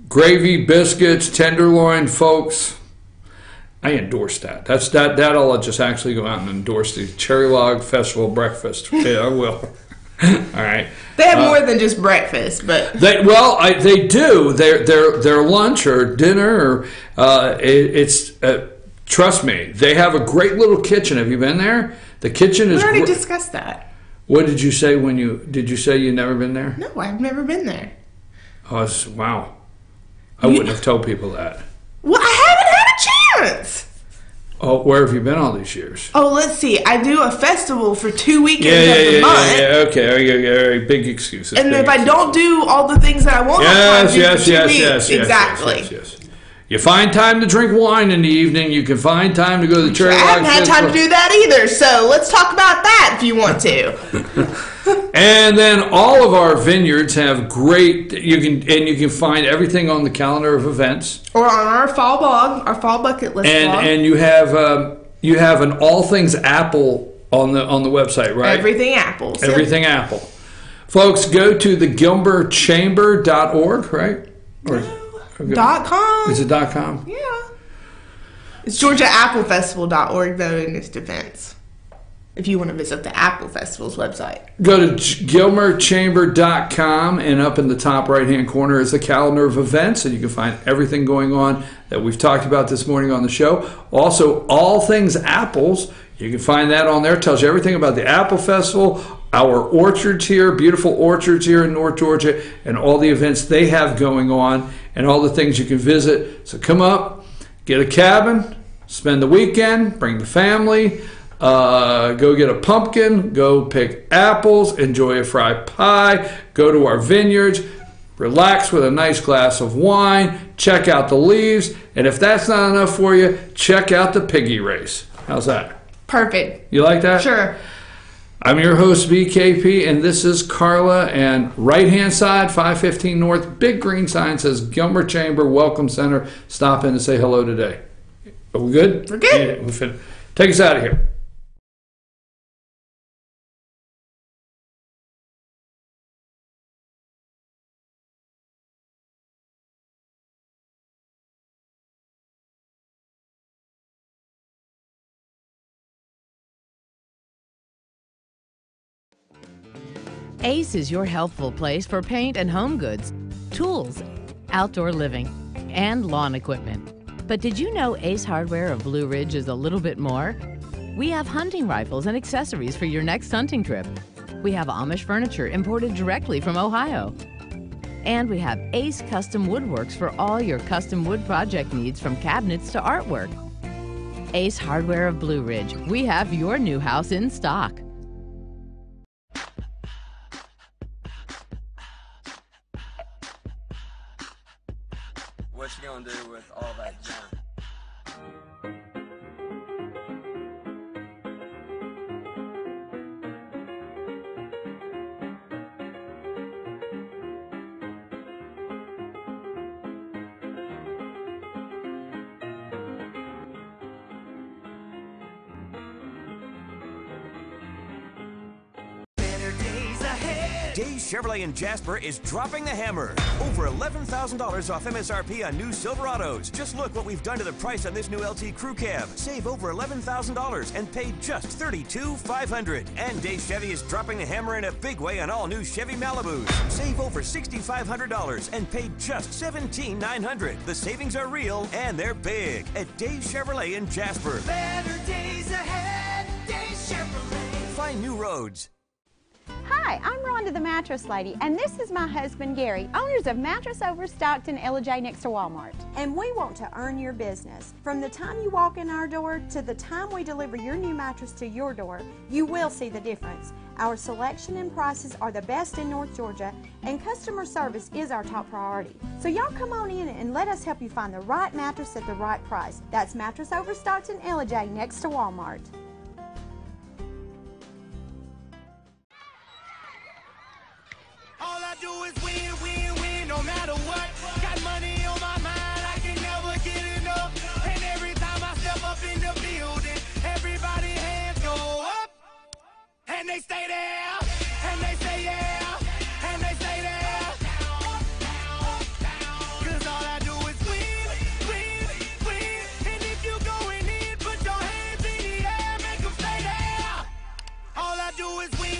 gravy, biscuits, tenderloin, folks. I endorse that. I'll just actually go out and endorse the Cherry Log Festival breakfast. Yeah, I will. All right. They have more than just breakfast, but they do. Their lunch or dinner or trust me, they have a great little kitchen. Have you been there? The kitchen is. We already discussed that. What did you say did you say you'd never been there? No, I've never been there. Oh, wow. I wouldn't have told people that. Well, I haven't had a chance. Oh, where have you been all these years? Oh, let's see. I do a festival for 2 weekends of the month. Yeah, okay. Big excuses. And if I don't do all the things that I want to do for 2 weeks. Exactly. Yes. You find time to drink wine in the evening. You can find time to go to the Cherry Log Festival. I haven't had time to do that either, so let's talk about that if you want to. And then all of our vineyards have great. You can find everything on the calendar of events, or on our fall blog, our fall bucket list blog. And you have an all things apple on the website, right? Everything apples. Everything apple. Folks, go to the GilmerChamber.org, right? .com. Is it .com? Yeah. It's GeorgiaAppleFestival.org, though, in its defense. If you want to visit the Apple Festival's website. Go to GilmerChamber.com, and up in the top right-hand corner is the calendar of events, and you can find everything going on that we've talked about this morning on the show. Also, all things apples, you can find that on there. It tells you everything about the Apple Festival, our orchards here, beautiful orchards here in North Georgia, and all the events they have going on, and all the things you can visit. So come up, get a cabin, spend the weekend, bring the family, go get a pumpkin, go pick apples, enjoy a fried pie, go to our vineyards, relax with a nice glass of wine, check out the leaves, and if that's not enough for you, check out the piggy race. How's that? Perfect. You like that? Sure. I'm your host, BKP, and this is Karla. And right-hand side, 515 North, big green sign says Gilmer Chamber Welcome Center. Stop in and say hello today. Are we good? We're good. Yeah, we're finished. Take us out of here. Ace is your helpful place for paint and home goods, tools, outdoor living, and lawn equipment. But did you know Ace Hardware of Blue Ridge is a little bit more? We have hunting rifles and accessories for your next hunting trip. We have Amish furniture imported directly from Ohio. And we have Ace Custom Woodworks for all your custom wood project needs, from cabinets to artwork. Ace Hardware of Blue Ridge. We have your new house in stock. What you gonna do with all that junk? Days Chevrolet in Jasper is dropping the hammer. Over $11,000 off MSRP on new Silverados. Just look what we've done to the price on this new LT Crew Cab. Save over $11,000 and pay just $32,500. And Days Chevy is dropping the hammer in a big way on all new Chevy Malibus. Save over $6,500 and pay just $17,900. The savings are real and they're big at Days Chevrolet in Jasper. Better days ahead, Days Chevrolet. Find new roads. Hi, I'm Rhonda the Mattress Lady, and this is my husband Gary, owners of Mattress Overstocked in LJ next to Walmart. And we want to earn your business. From the time you walk in our door to the time we deliver your new mattress to your door, you will see the difference. Our selection and prices are the best in North Georgia, and customer service is our top priority. So y'all come on in and let us help you find the right mattress at the right price. That's Mattress Overstocked in LJ next to Walmart. All I do is win, win, win, no matter what. Got money on my mind, I can never get enough. And every time I step up in the building, everybody hands go up. And they stay there, and they say yeah, and they stay there. Cause all I do is win, win, win. And if you going in, put your hands in the air, make them stay there. All I do is win.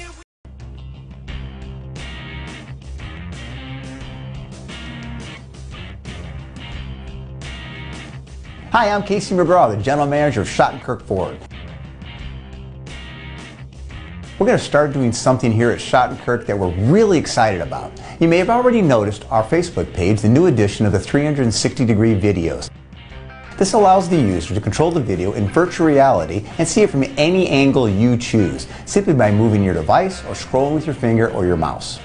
Hi, I'm Casey McGraw, the General Manager of Schottenkirk Ford. We're going to start doing something here at Schottenkirk that we're really excited about. You may have already noticed our Facebook page, the new edition of the 360-degree videos. This allows the user to control the video in virtual reality and see it from any angle you choose, simply by moving your device or scrolling with your finger or your mouse.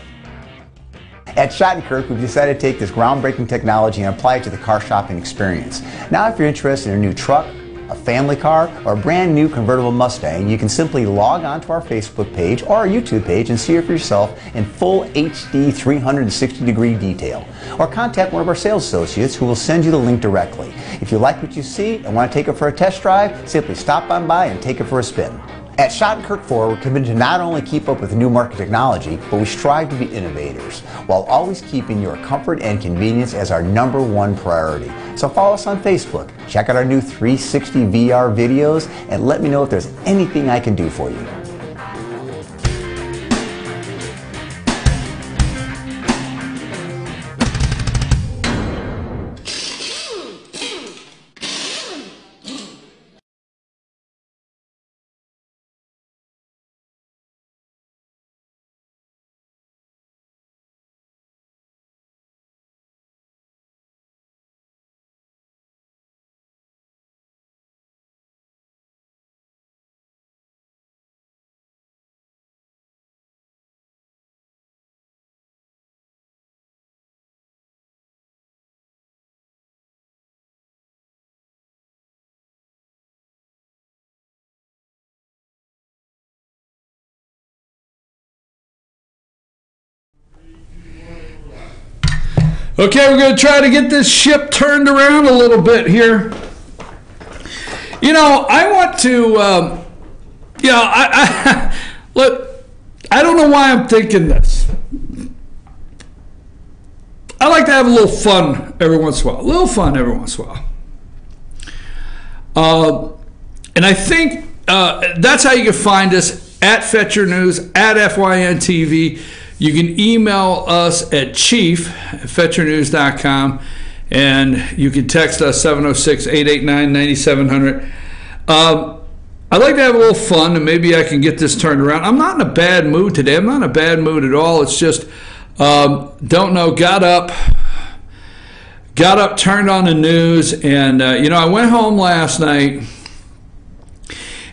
At Schottenkirk, we've decided to take this groundbreaking technology and apply it to the car shopping experience. Now, if you're interested in a new truck, a family car, or a brand new convertible Mustang, you can simply log on to our Facebook page or our YouTube page and see it for yourself in full HD 360-degree detail. Or contact one of our sales associates who will send you the link directly. If you like what you see and want to take it for a test drive, simply stop on by and take it for a spin. At Schottenkirk Ford, we're committed to not only keep up with new market technology, but we strive to be innovators, while always keeping your comfort and convenience as our #1 priority. So follow us on Facebook, check out our new 360 VR videos, and let me know if there's anything I can do for you. Okay, we're going to try to get this ship turned around a little bit here. You know, I want to, look, I don't know why I'm thinking this. I like to have a little fun every once in a while. And I think that's how you can find us at Fetcher News, at FYNTV. You can email us at chief@fetchernews.com, and you can text us 706-889-9700. I'd like to have a little fun, and maybe I can get this turned around. I'm not in a bad mood today. I'm not in a bad mood at all. It's just, don't know, got up, turned on the news, and, I went home last night,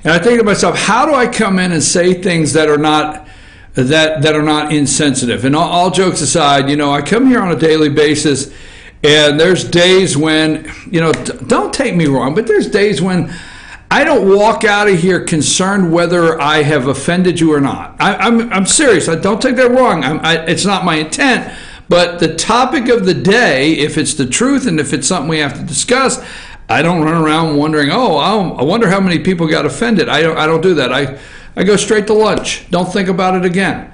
and I think to myself, how do I come in and say things that are not insensitive? And all jokes aside, I come here on a daily basis, and there's days when, don't take me wrong, but there's days when I don't walk out of here concerned whether I have offended you or not. I'm serious. I don't take that wrong. It's not my intent. But the topic of the day, if it's the truth and if it's something we have to discuss, I don't run around wondering, I wonder how many people got offended. I don't do that. I go straight to lunch. Don't think about it again.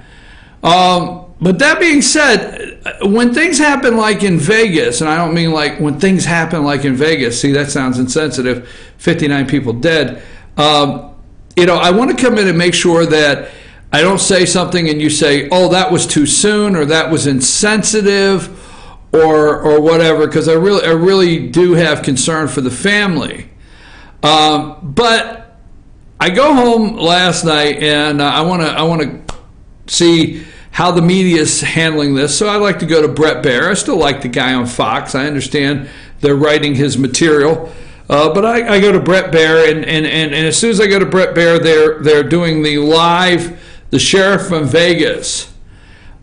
But that being said, when things happen like in Vegas, and I don't mean like when things happen like in Vegas, see, that sounds insensitive, 59 people dead. I want to come in and make sure that I don't say something and you say, oh, that was too soon, or that was insensitive, or whatever, because I really do have concern for the family. But I go home last night, and I want to see how the media is handling this. So I like to go to Bret Baier. I still like the guy on Fox. I understand they're writing his material. But I go to Bret Baier, and as soon as I go to Bret Baier, they're doing the sheriff from Vegas.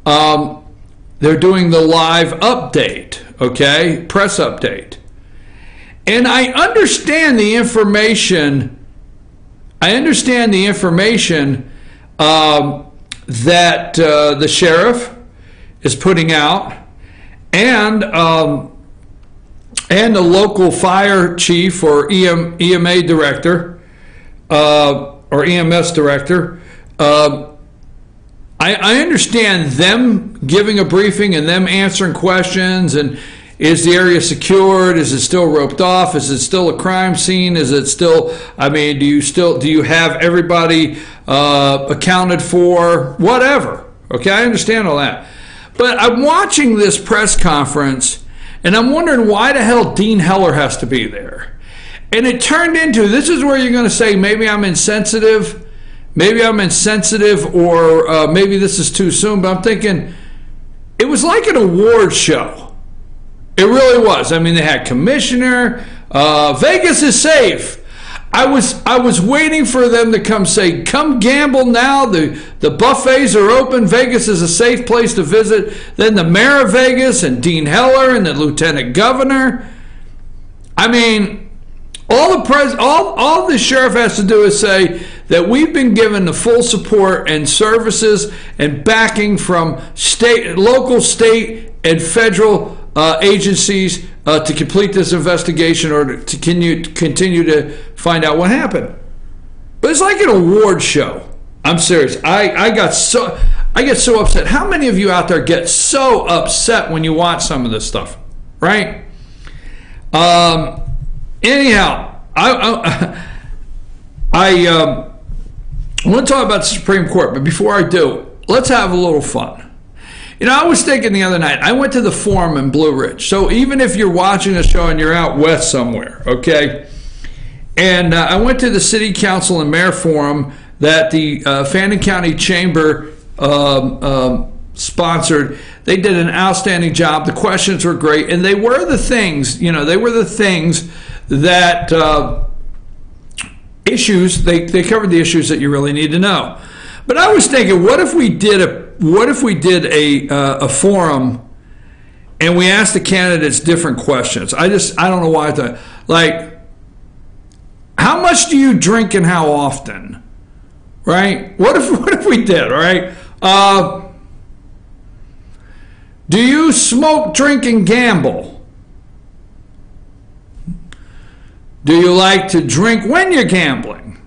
They're doing the live update, okay? Press update. And I understand the information. That the sheriff is putting out, and the local fire chief or EMA director or EMS director. I understand them giving a briefing and them answering questions, and is the area secured? Is it still roped off? Is it still a crime scene? Is it still, do you have everybody accounted for? Whatever. Okay, I understand all that. But I'm watching this press conference, and I'm wondering why the hell Dean Heller has to be there. And it turned into, this is where you're going to say, maybe I'm insensitive, or maybe this is too soon. But I'm thinking, it was like an award show. It really was. I mean, they had commissioner. Vegas is safe. I was waiting for them to come say, come gamble now. The buffets are open. Vegas is a safe place to visit. Then the mayor of Vegas and Dean Heller and the lieutenant governor. I mean, all the sheriff has to do is say that we've been given the full support and services and backing from local, state, and federal agencies to complete this investigation or to continue to find out what happened. But it's like an award show. I'm serious. I get so upset. How many of you out there get so upset when you watch some of this stuff, right? Anyhow, I want to talk about the Supreme Court, but before I do, let's have a little fun. I was thinking the other night, I went to the Forum in Blue Ridge. So even if you're watching a show and you're out west somewhere, okay? And I went to the City Council and Mayor Forum that the Fannin County Chamber sponsored. They did an outstanding job. The questions were great. And they were the things, that issues, they covered the issues that you really need to know. But I was thinking, what if we did a forum and we asked the candidates different questions? I don't know why I thought, like, how much do you drink and how often? Right? What if we did, right? Do you smoke, drink, and gamble? Do you like to drink when you're gambling?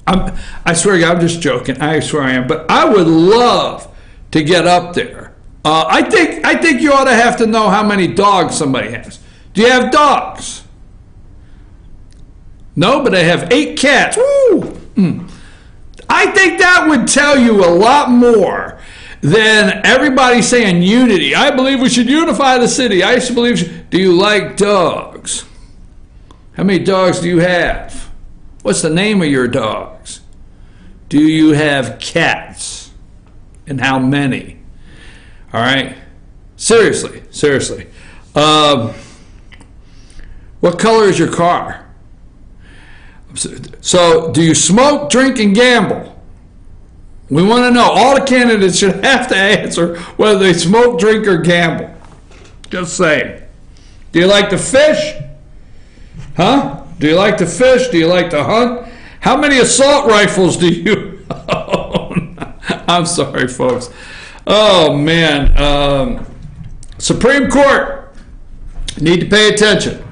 I swear to God, I'm just joking. I swear I am. But I would love to get up there. I think you ought to have to know how many dogs somebody has. Do you have dogs? No, but I have 8 cats. Woo! I think that would tell you a lot more than everybody saying unity. I believe we should unify the city. I used to believe. Do you like dogs? How many dogs do you have? What's the name of your dogs? Do you have cats? And how many? All right. Seriously. What color is your car? So, do you smoke, drink, and gamble? We want to know. All the candidates should have to answer whether they smoke, drink, or gamble. Just saying. Do you like to fish? Huh? Do you like to fish? Do you like to hunt? How many assault rifles do you own? I'm sorry, folks. Oh, man. Supreme Court. Need to pay attention.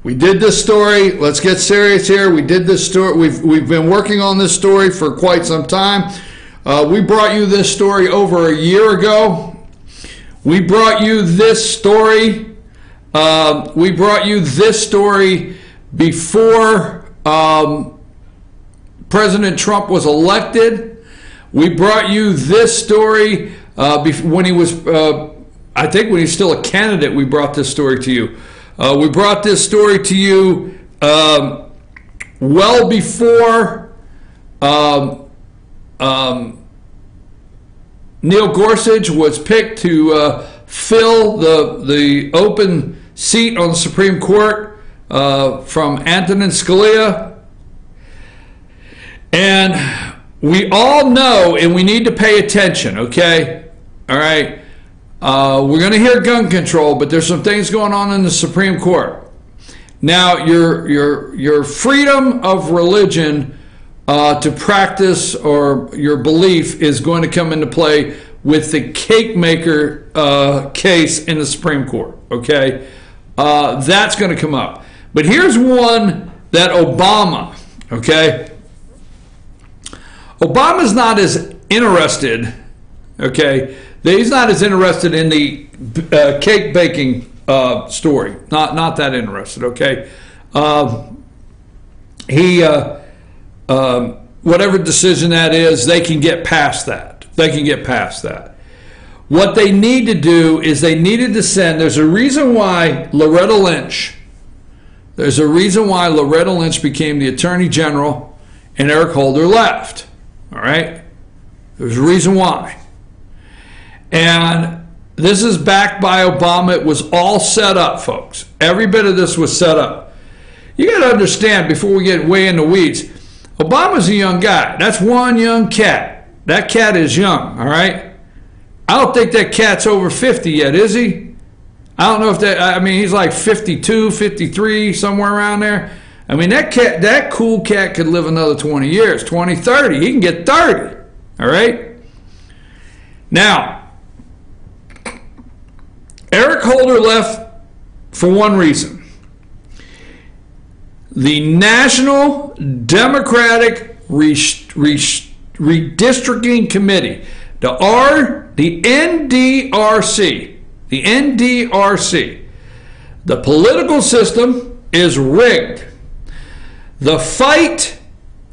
We did this story. Let's get serious here. We did this story. We've been working on this story for quite some time. We brought you this story over a year ago. We brought you this story. Before President Trump was elected. We brought you this story when he was, I think when he's still a candidate, we brought this story to you. We brought this story to you well before Neil Gorsuch was picked to fill the open seat on the Supreme Court from Antonin Scalia. And we all know, and we need to pay attention, okay? All right? We're going to hear gun control, but there's some things going on in the Supreme Court. Now, your freedom of religion to practice or your belief is going to come into play with the cake maker case in the Supreme Court, okay? That's going to come up. But here's one that Obama, okay? Obama's not as interested, okay? He's not as interested in the cake baking story. Not that interested, okay? Whatever decision that is, they can get past that. What they need to do is they needed to send, there's a reason why Loretta Lynch became the Attorney General and Eric Holder left. All right? There's a reason why. And this is backed by Obama. It was all set up, folks. Every bit of this was set up. You got to understand, before we get way in the weeds, Obama's a young guy. That's one young cat. That cat is young, all right? I don't think that cat's over 50 yet, is he? I don't know if he's like 52, 53, somewhere around there. I mean, that cool cat could live another 20 years, 20, 30. He can get 30, all right? Now, Eric Holder left for one reason. The National Democratic Redistricting Committee, the NDRC, the political system is rigged. The fight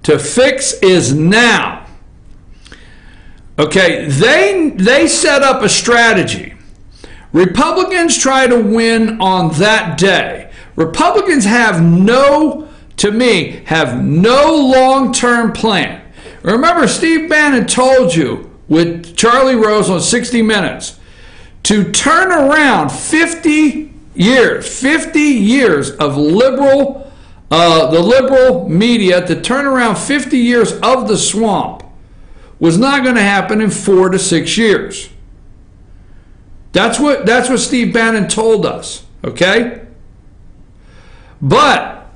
to fix is now. Okay, they set up a strategy. Republicans try to win on that day. Republicans have no long-term plan. Remember, Steve Bannon told you with Charlie Rose on 60 Minutes to turn around 50 years of the liberal media, to turn around 50 years of the swamp was not going to happen in 4 to 6 years. That's what Steve Bannon told us, okay? But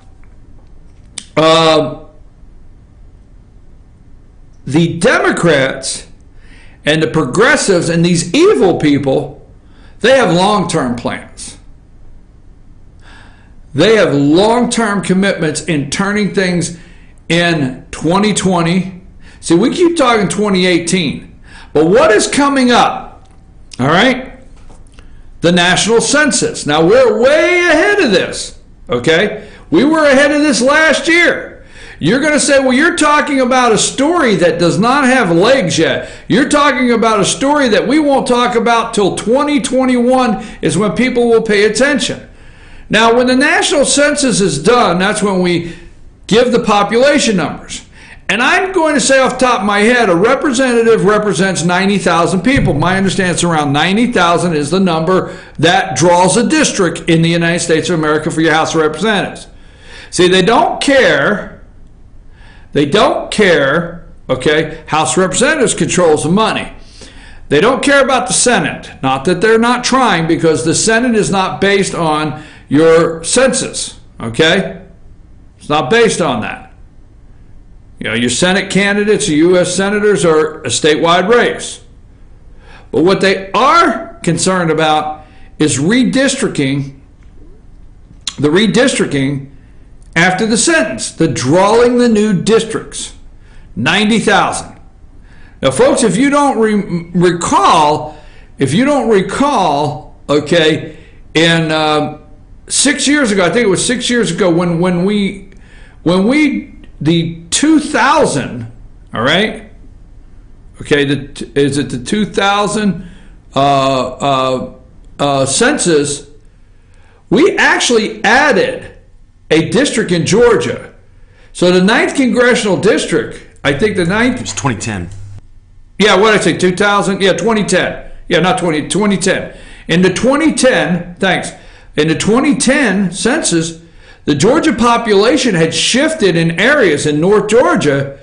the Democrats and the progressives and these evil people, they have long-term plans. They have long-term commitments in turning things in 2020. See, we keep talking 2018. But what is coming up? All right? The national census. Now, we're way ahead of this. Okay? We were ahead of this last year. You're going to say, well, you're talking about a story that does not have legs yet. You're talking about a story that we won't talk about till 2021 is when people will pay attention. Now, when the national census is done, that's when we give the population numbers. And I'm going to say off the top of my head, a representative represents 90,000 people. My understanding is around 90,000 is the number that draws a district in the United States of America for your House of Representatives. See, they don't care. They don't care, okay? House of Representatives controls the money. They don't care about the Senate. Not that they're not trying, because the Senate is not based on your census, okay? It's not based on that. You know, your Senate candidates, your U.S. senators are a statewide race. But what they are concerned about is redistricting, the redistricting after the sentence, the drawing the new districts, 90,000. Now, folks, if you don't recall, okay, in 6 years ago, I think it was 6 years ago, when we the 2000, all right, okay, is it the 2000 census? We actually added a district in Georgia. So the 9th Congressional District, I think the 9th... It was 2010. Yeah, what did I say, 2000? Yeah, 2010. Yeah, not 2010. In the 2010, thanks. In the 2010 census, the Georgia population had shifted in areas in North Georgia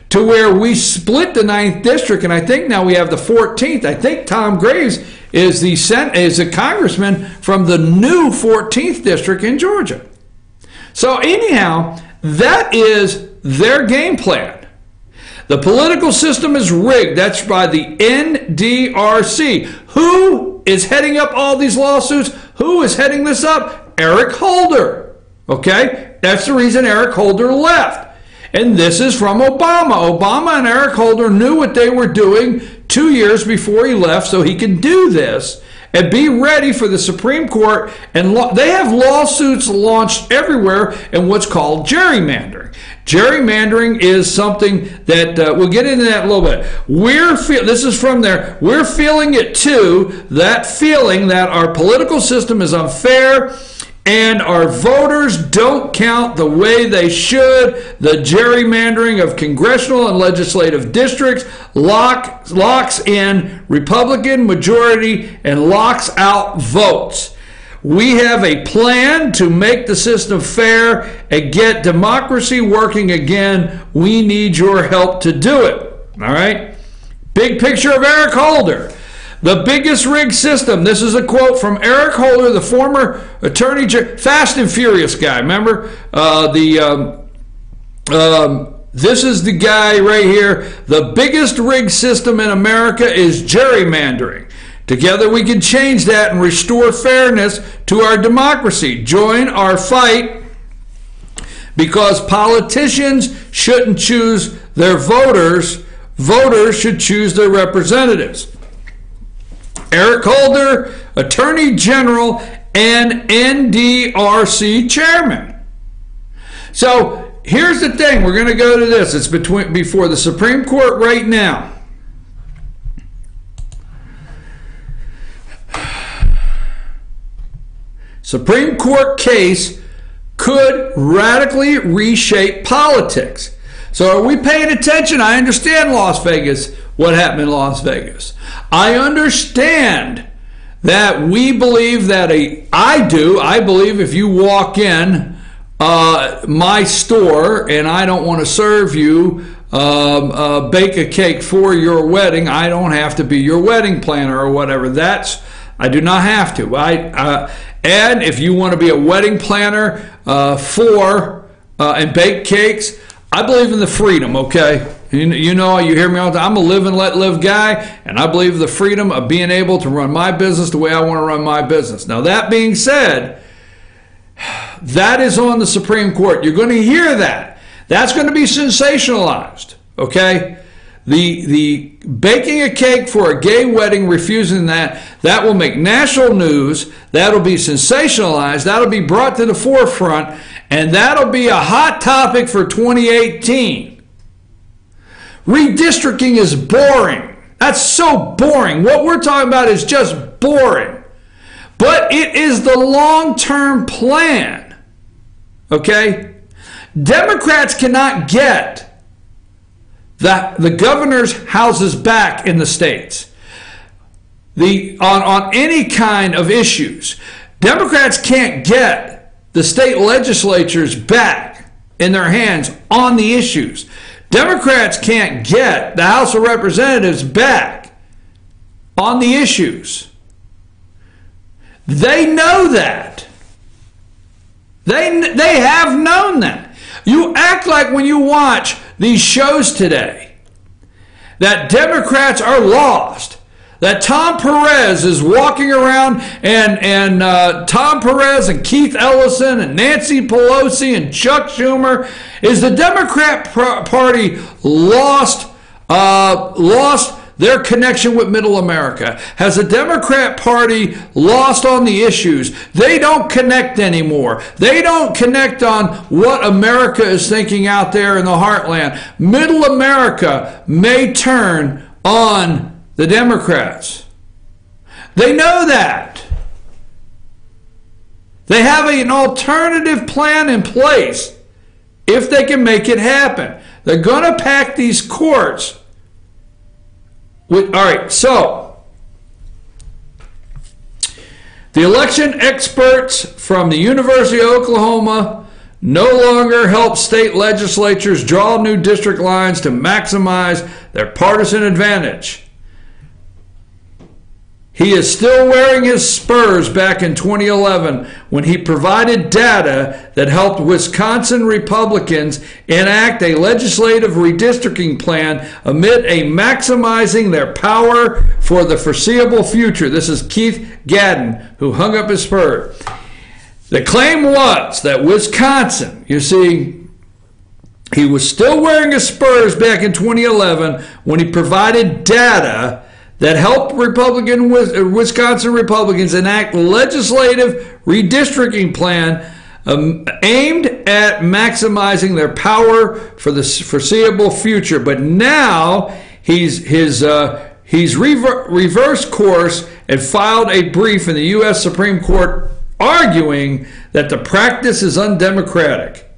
to where we split the 9th District, and I think now we have the 14th. I think Tom Graves is a congressman from the new 14th District in Georgia. So anyhow, that is their game plan. The political system is rigged. That's by the NDRC. Who is heading up all these lawsuits? Who is heading this up? Eric Holder. Okay? That's the reason Eric Holder left. And this is from Obama. Obama and Eric Holder knew what they were doing 2 years before he left, so he can do this and be ready for the Supreme Court. And they have lawsuits launched everywhere in what's called gerrymandering. Gerrymandering is something that we'll get into that in a little bit. This is from there. We're feeling it too. That feeling that our political system is unfair and our voters don't count the way they should. The gerrymandering of congressional and legislative districts locks in Republican majority and locks out votes. We have a plan to make the system fair and get democracy working again. We need your help to do it. All right? Big picture of Eric Holder. The biggest rigged system. This is a quote from Eric Holder, the former attorney, Fast and Furious guy. Remember? This is the guy right here. The biggest rigged system in America is gerrymandering. Together we can change that and restore fairness to our democracy. Join our fight, because politicians shouldn't choose their voters. Voters should choose their representatives. Eric Holder, Attorney General and NDRC Chairman. So here's the thing. We're going to go to this. It's before the Supreme Court right now. Supreme Court case could radically reshape politics. So are we paying attention? I understand Las Vegas, what happened in Las Vegas. I understand that we believe that I believe if you walk in my store and I don't want to serve you, bake a cake for your wedding, I don't have to be your wedding planner or whatever. I do not have to. And if you want to be a wedding planner and bake cakes, I believe in the freedom, okay? You know, you hear me all the time. I'm a live and let live guy, and I believe the freedom of being able to run my business the way I want to run my business. Now, that being said, That is on the Supreme Court. You're going to hear that. That's going to be sensationalized, okay? The baking a cake for a gay wedding, refusing that will make national news. That'll be sensationalized. That'll be brought to the forefront, and that'll be a hot topic for 2018. Redistricting is boring. That's so boring. What we're talking about is just boring. But it is the long-term plan, okay? Democrats cannot get the governor's houses back in the states. On any kind of issues, Democrats can't get the state legislatures back in their hands on the issues. Democrats can't get the House of Representatives back on the issues. They know that. They have known that. You act like when you watch these shows today that Democrats are lost, that Tom Perez is walking around and Tom Perez and Keith Ellison and Nancy Pelosi and Chuck Schumer. Is the Democrat Party lost their connection with Middle America? Has the Democrat Party lost on the issues? They don't connect anymore. They don't connect on what America is thinking out there in the heartland. Middle America may turn on the Democrats. They know that. They have an alternative plan in place if they can make it happen. They're going to pack these courts. All right, so the election experts from the University of Oklahoma no longer help state legislatures draw new district lines to maximize their partisan advantage. He is still wearing his spurs back in 2011 when he provided data that helped Wisconsin Republicans enact a legislative redistricting plan amid a maximizing their power for the foreseeable future. This is Keith Gadden, who hung up his spur. The claim was that Wisconsin, you see, he was still wearing his spurs back in 2011 when he provided data that helped Wisconsin Republicans enact legislative redistricting plan aimed at maximizing their power for the foreseeable future. But now he's reversed course and filed a brief in the U.S. Supreme Court arguing that the practice is undemocratic.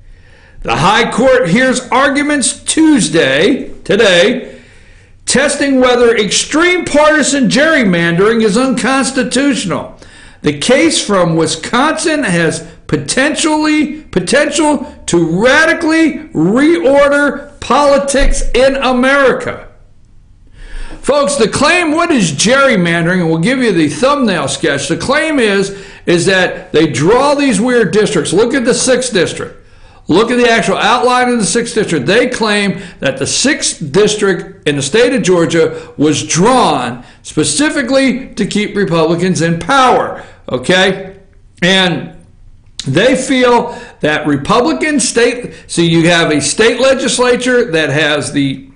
The High Court hears arguments today, testing whether extreme partisan gerrymandering is unconstitutional. The case from Wisconsin has potential to radically reorder politics in America. Folks, the claim, what is gerrymandering? And we'll give you the thumbnail sketch. The claim is that they draw these weird districts. Look at the 6th district. Look at the actual outline of the 6th district. They claim that the 6th district in the state of Georgia was drawn specifically to keep Republicans in power, okay? And they feel that Republican state, so you have a state legislature that has the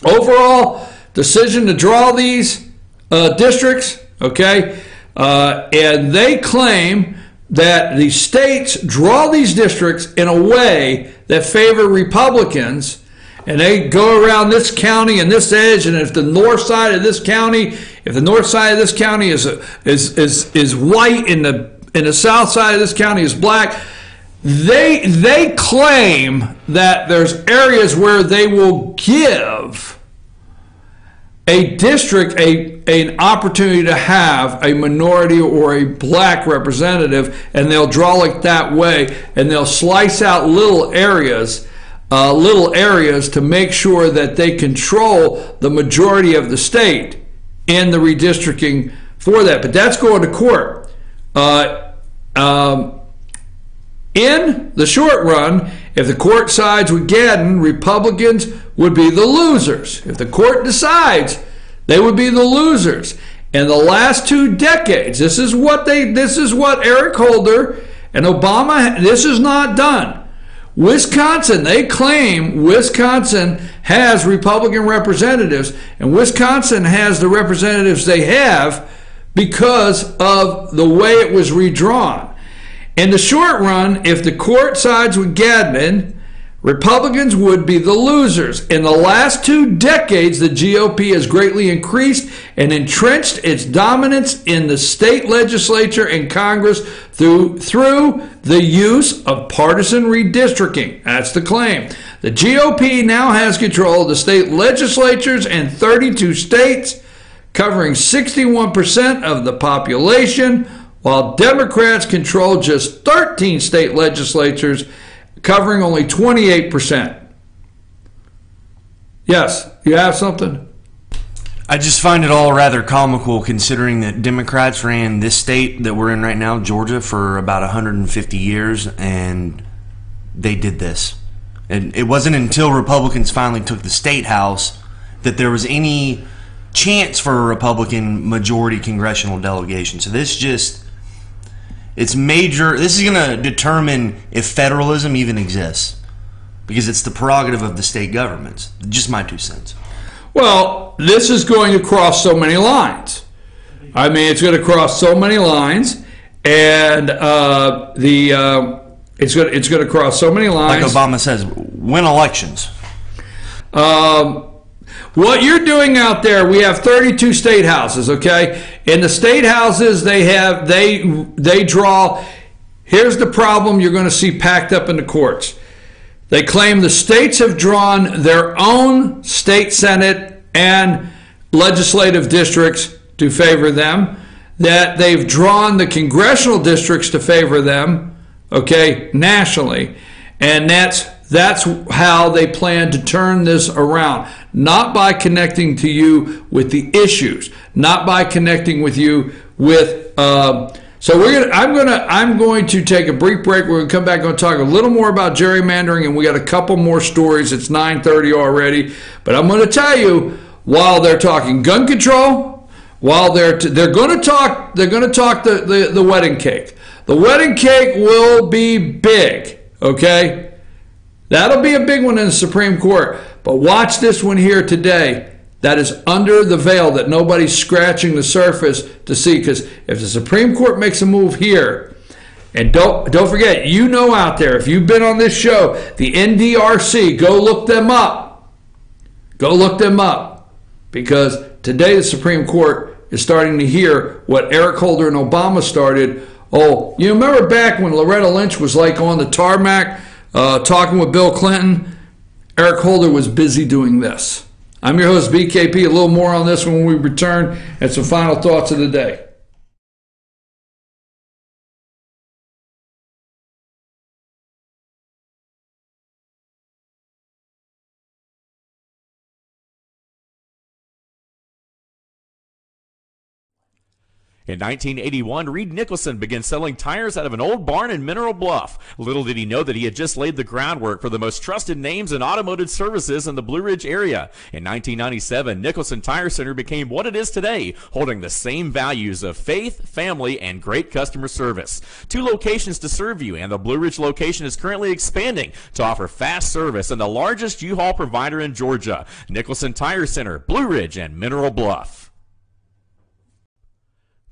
overall decision to draw these districts, okay? And they claim that the states draw these districts in a way that favor Republicans, and they go around this county and this edge, and if the north side of this county is white and the south side of this county is black, they claim that there's areas where they will give a district an opportunity to have a minority or a black representative, and they'll draw it that way, and they'll slice out little areas to make sure that they control the majority of the state in the redistricting for that. But that's going to court. In the short run, if the court sides with Gadden, Republicans would be the losers. If the court decides, they would be the losers. In the last 2 decades, this is what Eric Holder And Obama, this is not done. Wisconsin, they claim Wisconsin has Republican representatives, and Wisconsin has the representatives they have because of the way it was redrawn. In the short run, if the court sides with Gadman, Republicans would be the losers. In the last 2 decades, the GOP has greatly increased and entrenched its dominance in the state legislature and Congress through the use of partisan redistricting. That's the claim. The GOP now has control of the state legislatures in 32 states, covering 61% of the population, while Democrats control just 13 state legislatures, covering only 28%. Yes, you have something? I just find it all rather comical considering that Democrats ran this state that we're in right now, Georgia, for about 150 years, and they did this. And it wasn't until Republicans finally took the state house that there was any chance for a Republican majority congressional delegation. So this just... it's major. This is going to determine if federalism even exists, because it's the prerogative of the state governments. Just my 2 cents. Well, this is going to cross so many lines. I mean, it's going to cross so many lines, and it's going to cross so many lines. Like Obama says, win elections. What you're doing out there, we have 32 state houses, okay? In the state houses, they draw. Here's the problem you're going to see packed up in the courts. They claim the states have drawn their own state senate and legislative districts to favor them, that they've drawn the congressional districts to favor them, okay, nationally, and that's how they plan to turn this around. Not by connecting to you with the issues, not by connecting with you with. I'm going to take a brief break. We're going to come back and talk a little more about gerrymandering, and we got a couple more stories. It's 9:30 already, but I'm going to tell you, while they're talking gun control, while they're going to talk the wedding cake. The wedding cake will be big, okay? That'll be a big one in the Supreme Court. But watch this one here today. That is under the veil that nobody's scratching the surface to see. Because if the Supreme Court makes a move here, and don't forget, you know out there, if you've been on this show, the NDRC, go look them up. Go look them up. Because today the Supreme Court is starting to hear what Eric Holder and Obama started. Oh, you remember back when Loretta Lynch was like on the tarmac talking with Bill Clinton? Eric Holder was busy doing this. I'm your host, BKP. A little more on this when we return and some final thoughts of the day. In 1981, Reed Nicholson began selling tires out of an old barn in Mineral Bluff. Little did he know that he had just laid the groundwork for the most trusted names in automotive services in the Blue Ridge area. In 1997, Nicholson Tire Center became what it is today, holding the same values of faith, family, and great customer service. 2 locations to serve you, and the Blue Ridge location is currently expanding to offer fast service and the largest U-Haul provider in Georgia. Nicholson Tire Center, Blue Ridge, and Mineral Bluff.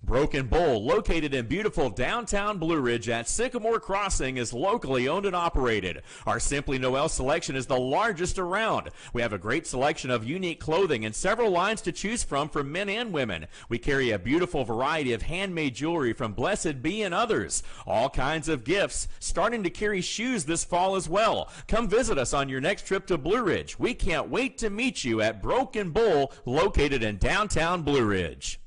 Broken Bull, located in beautiful downtown Blue Ridge at Sycamore Crossing, is locally owned and operated. Our Simply Noel selection is the largest around. We have a great selection of unique clothing and several lines to choose from for men and women. We carry a beautiful variety of handmade jewelry from Blessed Be and others. All kinds of gifts, starting to carry shoes this fall as well. Come visit us on your next trip to Blue Ridge. We can't wait to meet you at Broken Bull, located in downtown Blue Ridge.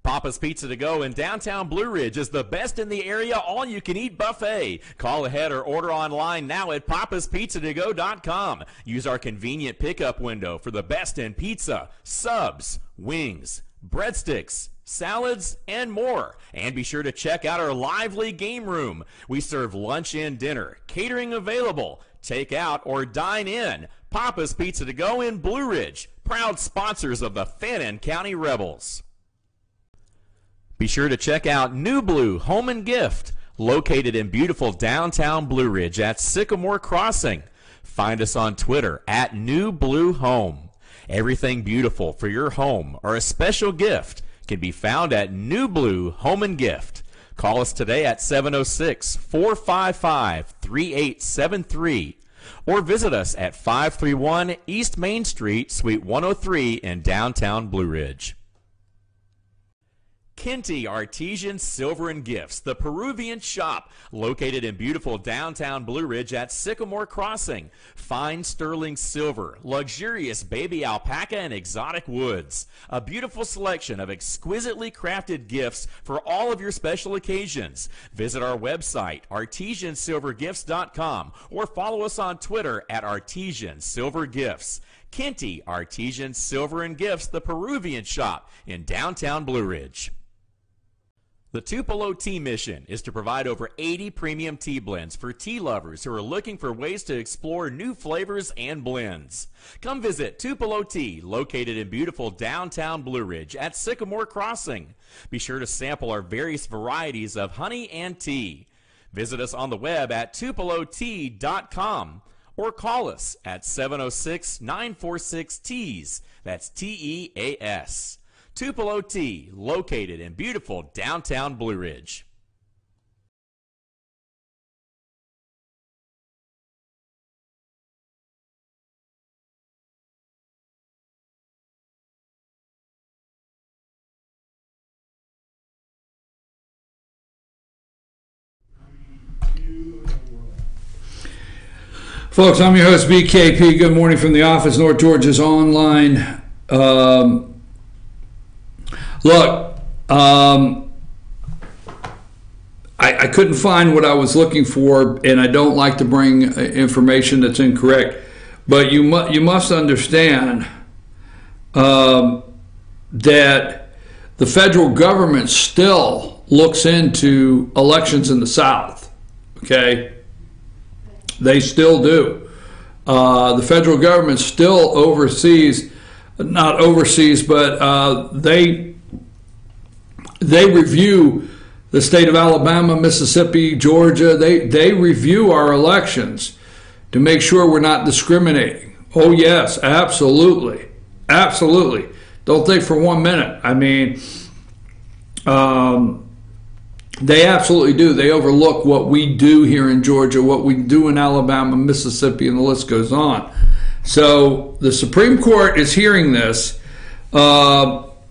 Papa's Pizza to Go in downtown Blue Ridge is the best in the area all-you-can-eat buffet. Call ahead or order online now at papaspizzatogo.com. Use our convenient pickup window for the best in pizza, subs, wings, breadsticks, salads, and more. And be sure to check out our lively game room. We serve lunch and dinner, catering available, take out or dine in. Papa's Pizza to Go in Blue Ridge, proud sponsors of the Fannin County Rebels. Be sure to check out New Blue Home and Gift, located in beautiful downtown Blue Ridge at Sycamore Crossing. Find us on Twitter at New Blue Home. Everything beautiful for your home or a special gift can be found at New Blue Home and Gift. Call us today at 706-455-3873 or visit us at 531 East Main Street, Suite 103 in downtown Blue Ridge. Kenty Artesian Silver and Gifts, the Peruvian shop, located in beautiful downtown Blue Ridge at Sycamore Crossing. Fine sterling silver, luxurious baby alpaca and exotic woods. A beautiful selection of exquisitely crafted gifts for all of your special occasions. Visit our website, artesiansilvergifts.com, or follow us on Twitter at Artesian Silver Gifts. Kenty Artesian Silver and Gifts, the Peruvian shop in downtown Blue Ridge. The Tupelo Tea mission is to provide over 80 premium tea blends for tea lovers who are looking for ways to explore new flavors and blends. Come visit Tupelo Tea, located in beautiful downtown Blue Ridge at Sycamore Crossing. Be sure to sample our various varieties of honey and tea. Visit us on the web at tupelotea.com or call us at 706-946-TEAS. That's TEAS. Tupelo Tea, located in beautiful downtown Blue Ridge. Folks, I'm your host, BKP. Good morning from the office. North Georgia's online. Look, I couldn't find what I was looking for, and I don't like to bring information that's incorrect. But you must understand that the federal government still looks into elections in the South. Okay, they still do. The federal government still oversees, not oversees, but they review the state of Alabama, Mississippi, Georgia. They review our elections to make sure we're not discriminating. Oh, yes, absolutely. Absolutely. Don't think for 1 minute. I mean, they absolutely do. They overlook what we do here in Georgia, what we do in Alabama, Mississippi, and the list goes on. So the Supreme Court is hearing this.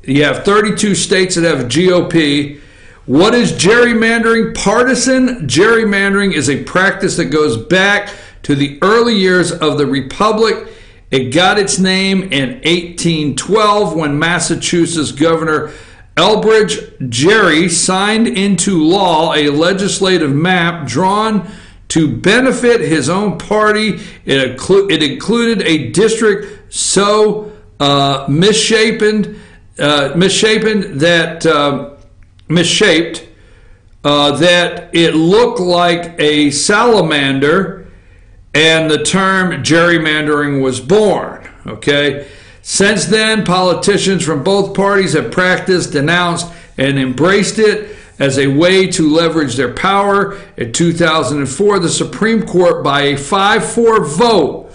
You have 32 states that have GOP. What is gerrymandering? Partisan gerrymandering is a practice that goes back to the early years of the Republic. It got its name in 1812 when Massachusetts Governor Elbridge Gerry signed into law a legislative map drawn to benefit his own party. It included a district so misshaped that it looked like a salamander, and the term gerrymandering was born. Okay. Since then, politicians from both parties have practiced, denounced, and embraced it as a way to leverage their power. In 2004, the Supreme Court, by a 5-4 vote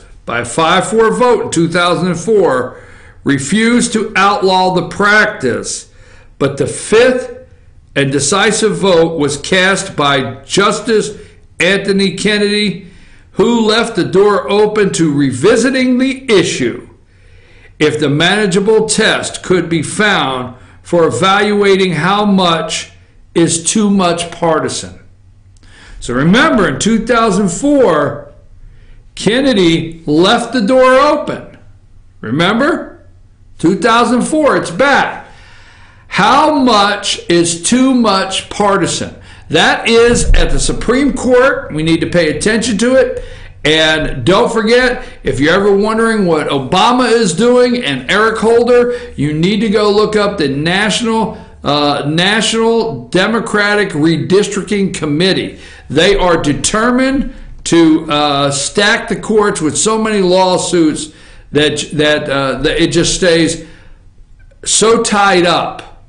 in 2004, refused to outlaw the practice. But the fifth and decisive vote was cast by Justice Anthony Kennedy, who left the door open to revisiting the issue if the manageable test could be found for evaluating how much is too much partisan. So remember, in 2004, Kennedy left the door open. Remember? 2004, it's back. How much is too much partisan? That is at the Supreme Court. We need to pay attention to it. And don't forget, if you're ever wondering what Obama is doing and Eric Holder, you need to go look up the National Democratic Redistricting Committee. They are determined to stack the courts with so many lawsuits that it just stays so tied up.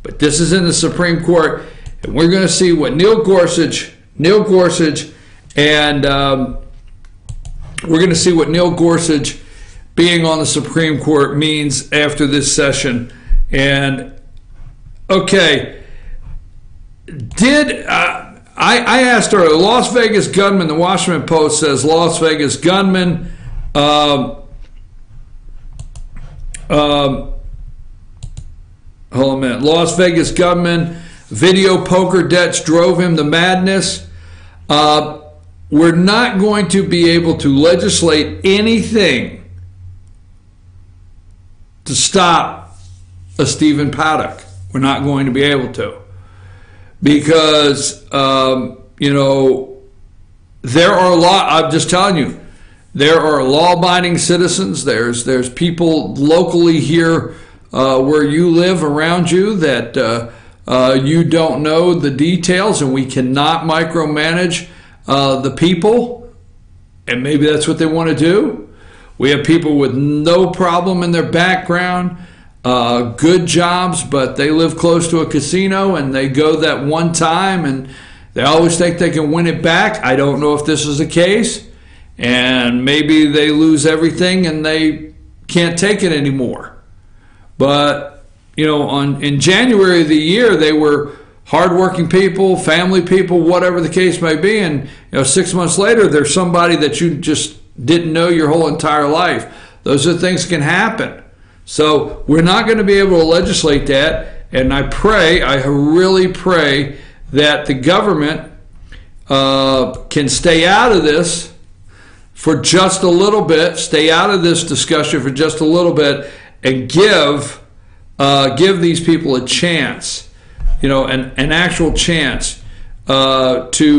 But this is in the Supreme Court. And we're going to see what Neil Gorsuch, and we're going to see what Neil Gorsuch being on the Supreme Court means after this session. And okay, I asked her, Las Vegas gunman, the Washington Post says Las Vegas gunman hold on a minute. Las Vegas gunman, video poker debts drove him to madness. We're not going to be able to legislate anything to stop a Stephen Paddock. We're not going to be able to. Because, you know, there are I'm just telling you, there are law-abiding citizens. There's people locally here where you live around you that you don't know the details, and we cannot micromanage the people, and maybe that's what they want to do. We have people with no problem in their background, good jobs, but they live close to a casino and they go that one time and they always think they can win it back. I don't know if this is the case, and maybe they lose everything and they can't take it anymore. But, you know, in January of the year, they were hardworking people, family people, whatever the case may be, and 6 months later, there's somebody that you just didn't know your whole entire life. Those are things that can happen. So we're not going to be able to legislate that, and I really pray that the government can stay out of this for just a little bit, stay out of this discussion for just a little bit, and give these people a chance, an actual chance to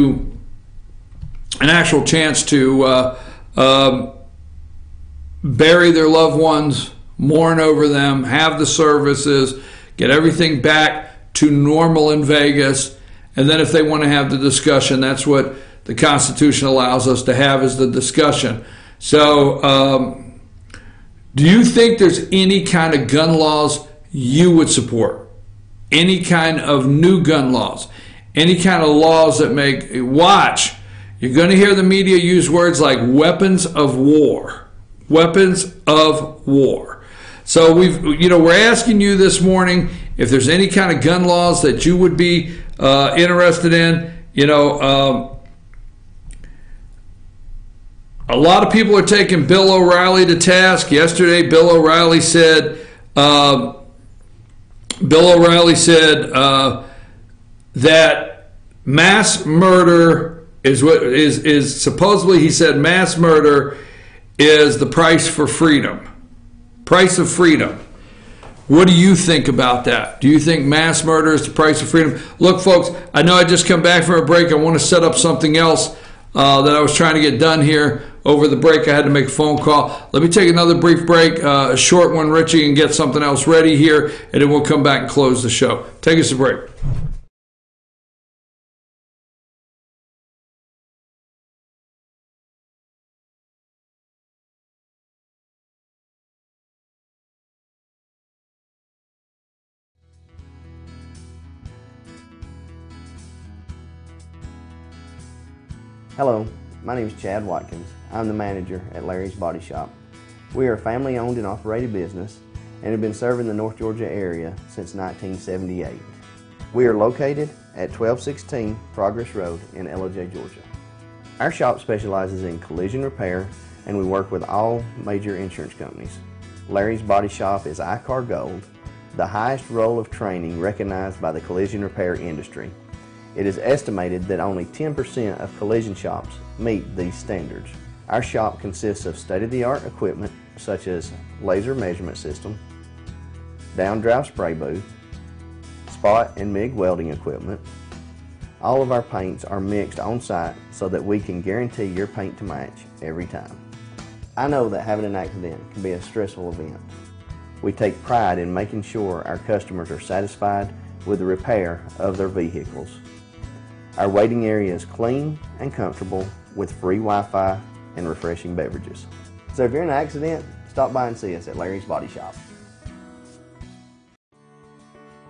bury their loved ones, mourn over them, have the services, get everything back to normal in Vegas, and then if they want to have the discussion, that's what the Constitution allows us to have, is the discussion. So do you think there's any kind of gun laws you would support? Any kind of new gun laws? Any kind of laws that watch, you're going to hear the media use words like weapons of war. Weapons of war. So we're asking you this morning if there's any kind of gun laws that you would be interested in. A lot of people are taking Bill O'Reilly to task. Yesterday, Bill O'Reilly said that mass murder is supposedly, he said, mass murder is the price for freedom. Price of freedom. What do you think about that? Do you think mass murder is the price of freedom? Look, folks, I know I just come back from a break. I want to set up something else that I was trying to get done here over the break. I had to make a phone call. Let me take another brief break, a short one, Richie, and get something else ready here, and then we'll come back and close the show. Take us a break. Hello, my name is Chad Watkins. I'm the manager at Larry's Body Shop. We are a family-owned and operated business and have been serving the North Georgia area since 1978. We are located at 1216 Progress Road in LJ, Georgia. Our shop specializes in collision repair, and we work with all major insurance companies. Larry's Body Shop is ICAR Gold, the highest role of training recognized by the collision repair industry. It is estimated that only 10% of collision shops meet these standards. Our shop consists of state-of-the-art equipment such as laser measurement system, down-drive spray booth, spot and MIG welding equipment. All of our paints are mixed on-site so that we can guarantee your paint to match every time. I know that having an accident can be a stressful event. We take pride in making sure our customers are satisfied with the repair of their vehicles. Our waiting area is clean and comfortable with free Wi-Fi and refreshing beverages. So if you're in an accident, stop by and see us at Larry's Body Shop.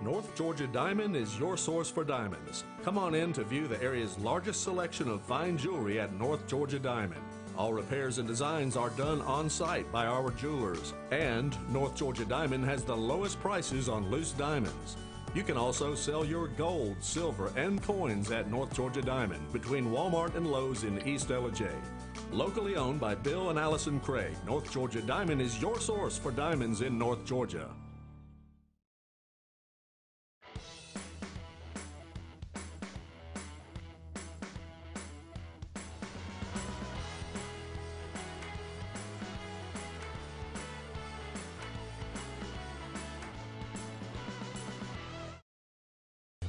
North Georgia Diamond is your source for diamonds. Come on in to view the area's largest selection of fine jewelry at North Georgia Diamond. All repairs and designs are done on site by our jewelers, and North Georgia Diamond has the lowest prices on loose diamonds. You can also sell your gold, silver, and coins at North Georgia Diamond between Walmart and Lowe's in East LJ. Locally owned by Bill and Allison Craig, North Georgia Diamond is your source for diamonds in North Georgia.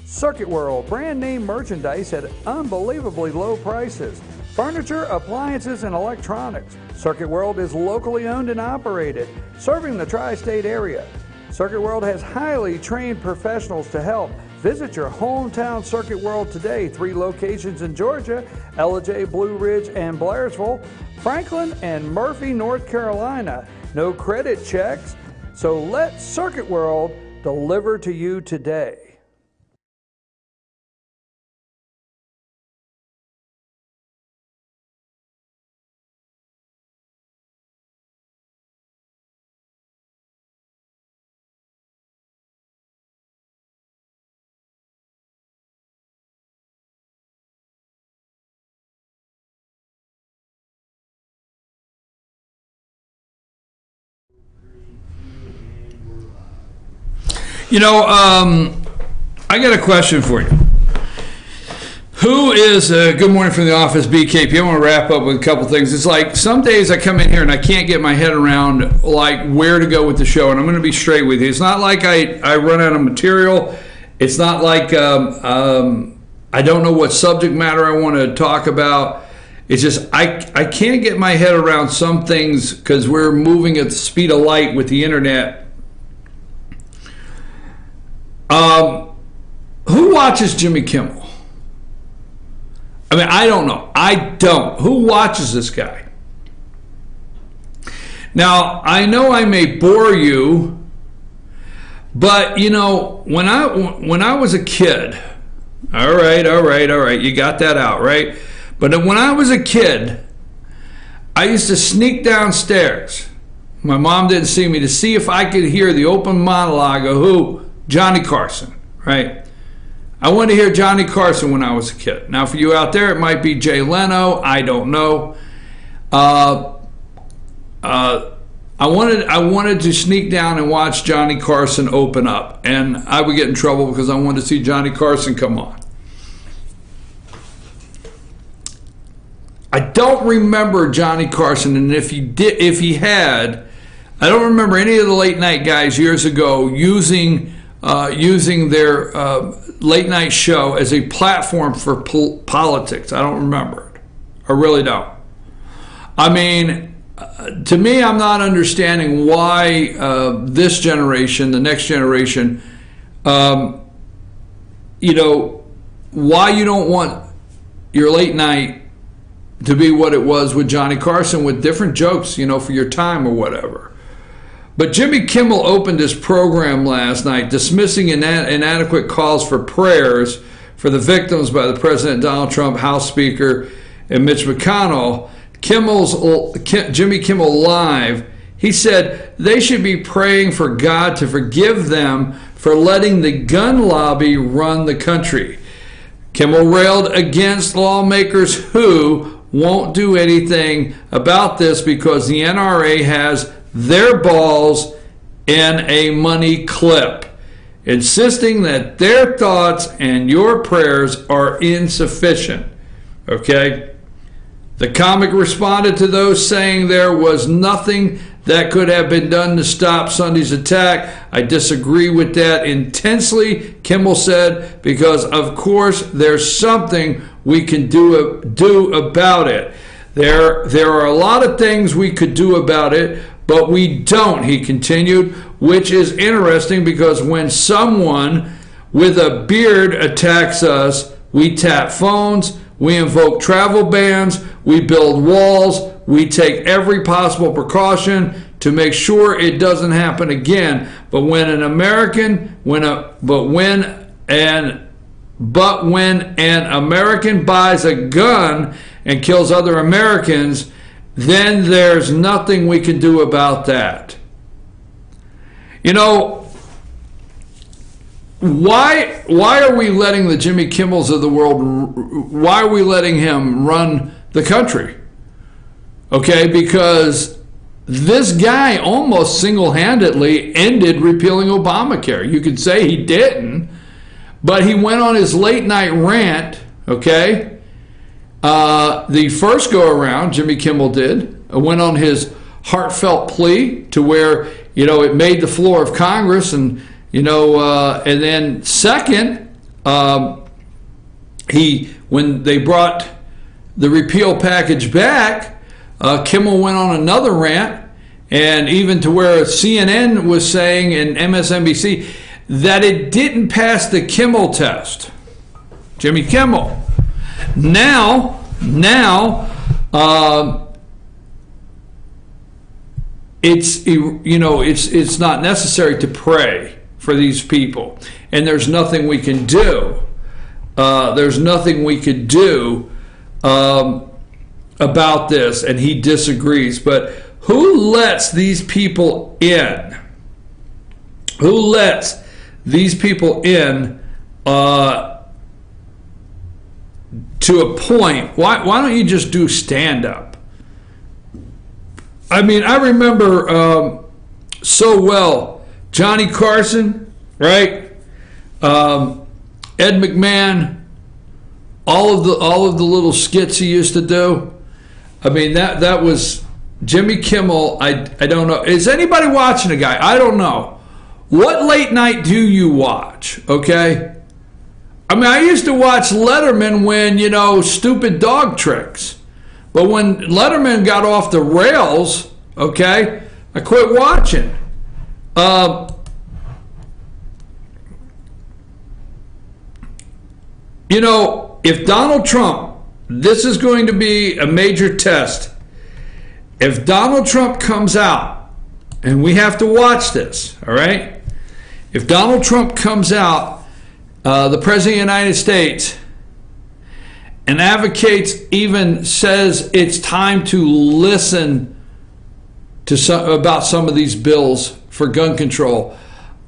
Circuit World, brand name merchandise at unbelievably low prices. Furniture, appliances, and electronics. Circuit World is locally owned and operated, serving the tri-state area. Circuit World has highly trained professionals to help. Visit your hometown Circuit World today. 3 locations in Georgia: LJ, Blue Ridge, and Blairsville, Franklin, and Murphy, North Carolina. No credit checks, so let Circuit World deliver to you today. You know, I got a question for you. Who is, good morning from the office, BKP. I want to wrap up with a couple things. It's like some days I come in here and I can't get my head around like where to go with the show, and I'm going to be straight with you. It's not like I run out of material. It's not like I don't know what subject matter I want to talk about. It's just I can't get my head around some things because we're moving at the speed of light with the internet. Who watches Jimmy Kimmel? I mean, I don't know. I don't. Who watches this guy? Now, I know I may bore you, but you know, when I was a kid, all right, you got that out, right? But when I was a kid, I used to sneak downstairs. My mom didn't see me, to see if I could hear the open monologue of who? Johnny Carson, right? I wanted to hear Johnny Carson when I was a kid. Now, for you out there, it might be Jay Leno. I don't know. I wanted to sneak down and watch Johnny Carson open up, and I would get in trouble because I wanted to see Johnny Carson come on. I don't remember Johnny Carson, and if he had, I don't remember any of the late night guys years ago using their late night show as a platform for politics. I don't remember it. I really don't. I mean, to me, I'm not understanding why this generation, the next generation, why you don't want your late night to be what it was with Johnny Carson, with different jokes, for your time or whatever. But Jimmy Kimmel opened his program last night dismissing inadequate calls for prayers for the victims by the President Donald Trump, House Speaker, and Mitch McConnell. Jimmy Kimmel Live, he said they should be praying for God to forgive them for letting the gun lobby run the country. Kimmel railed against lawmakers who won't do anything about this because the NRA has their balls in a money clip, insisting that their thoughts and your prayers are insufficient. Okay? The comic responded to those saying there was nothing that could have been done to stop Sunday's attack. I disagree with that intensely, Kimmel said, because of course there's something we can do about it. There are a lot of things we could do about it, but we don't, he continued, which is interesting because when someone with a beard attacks us, we tap phones, we invoke travel bans, we build walls, we take every possible precaution to make sure it doesn't happen again. But when an American buys a gun and kills other Americans, then there's nothing we can do about that. You know, why are we letting the Jimmy Kimmels of the world, why are we letting him run the country? Okay, because this guy almost single-handedly ended repealing Obamacare. You could say he didn't, but he went on his late-night rant, okay? The first go-around, Jimmy Kimmel did, went on his heartfelt plea to where, you know, it made the floor of Congress, and, you know, and then second, when they brought the repeal package back, Kimmel went on another rant, and even to where CNN was saying and MSNBC that it didn't pass the Kimmel test. Jimmy Kimmel. Now, it's, you know, it's not necessary to pray for these people, and there's nothing we can do. There's nothing we could do about this, and he disagrees. But who lets these people in? Who lets these people in to a point? Why don't you just do stand-up? I mean, I remember so well Johnny Carson, right? Ed McMahon, all of the little skits he used to do. I mean, that was Jimmy Kimmel. I don't know. Is anybody watching the guy? I don't know. What late night do you watch? Okay. I mean, I used to watch Letterman when, you know, stupid dog tricks. But when Letterman got off the rails, okay, I quit watching. You know, if Donald Trump, this is going to be a major test. If Donald Trump comes out, and we have to watch this, all right? If Donald Trump comes out, the President of the United States, and advocates, even says it's time to listen to about some of these bills for gun control.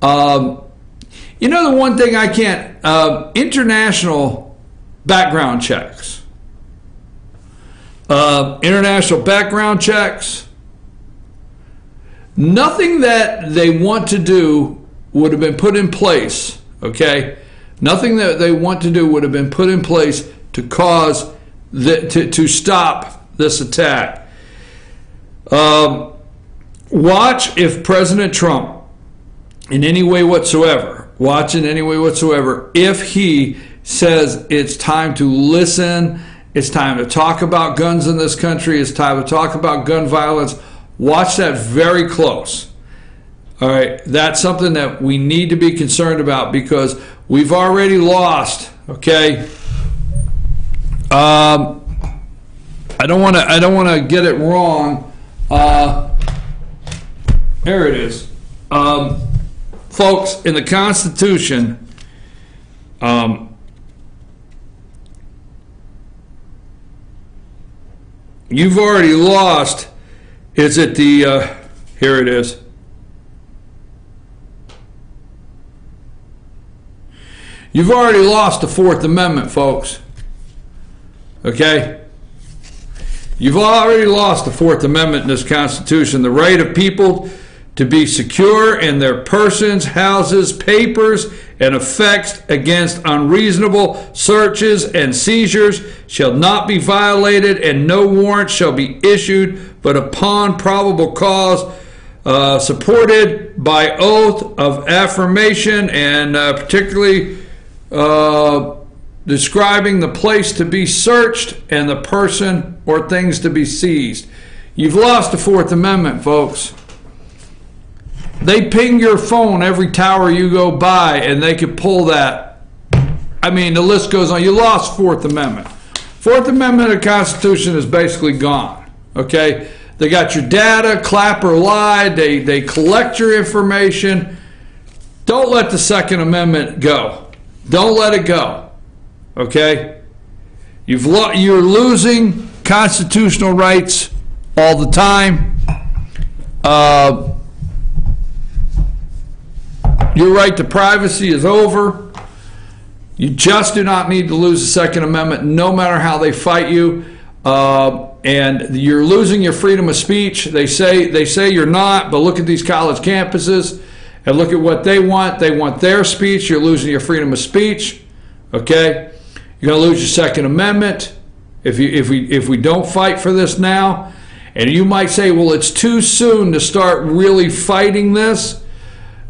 You know, the one thing I can't, international background checks. International background checks. Nothing that they want to do would have been put in place, okay? Nothing that they want to do would have been put in place to cause, to stop this attack. Watch if President Trump, in any way whatsoever, if he says it's time to listen, it's time to talk about guns in this country, it's time to talk about gun violence, watch that very close. All right, that's something that we need to be concerned about, because we've already lost, okay? I don't want to get it wrong. There it is. Folks, in the Constitution, you've already lost. Is it the, here it is. You've already lost the Fourth Amendment, folks. Okay? You've already lost the Fourth Amendment in this Constitution, the right of people to be secure in their persons, houses, papers, and effects against unreasonable searches and seizures shall not be violated, and no warrant shall be issued but upon probable cause, supported by oath of affirmation, and particularly describing the place to be searched and the person or things to be seized. You've lost the Fourth Amendment, folks. They ping your phone every tower you go by, and they could pull that. I mean, the list goes on. You lost Fourth Amendment. Fourth Amendment of the Constitution is basically gone. Okay? They got your data, clap or lie. They collect your information. Don't let the Second Amendment go. Don't let it go. Okay? You're losing constitutional rights all the time. Your right to privacy is over. You just do not need to lose the Second Amendment, no matter how they fight you. And you're losing your freedom of speech. They say you're not, but look at these college campuses and look at what they want. They want their speech. You're losing your freedom of speech. Okay, you're going to lose your Second Amendment if we don't fight for this now. And you might say, well, it's too soon to start really fighting this.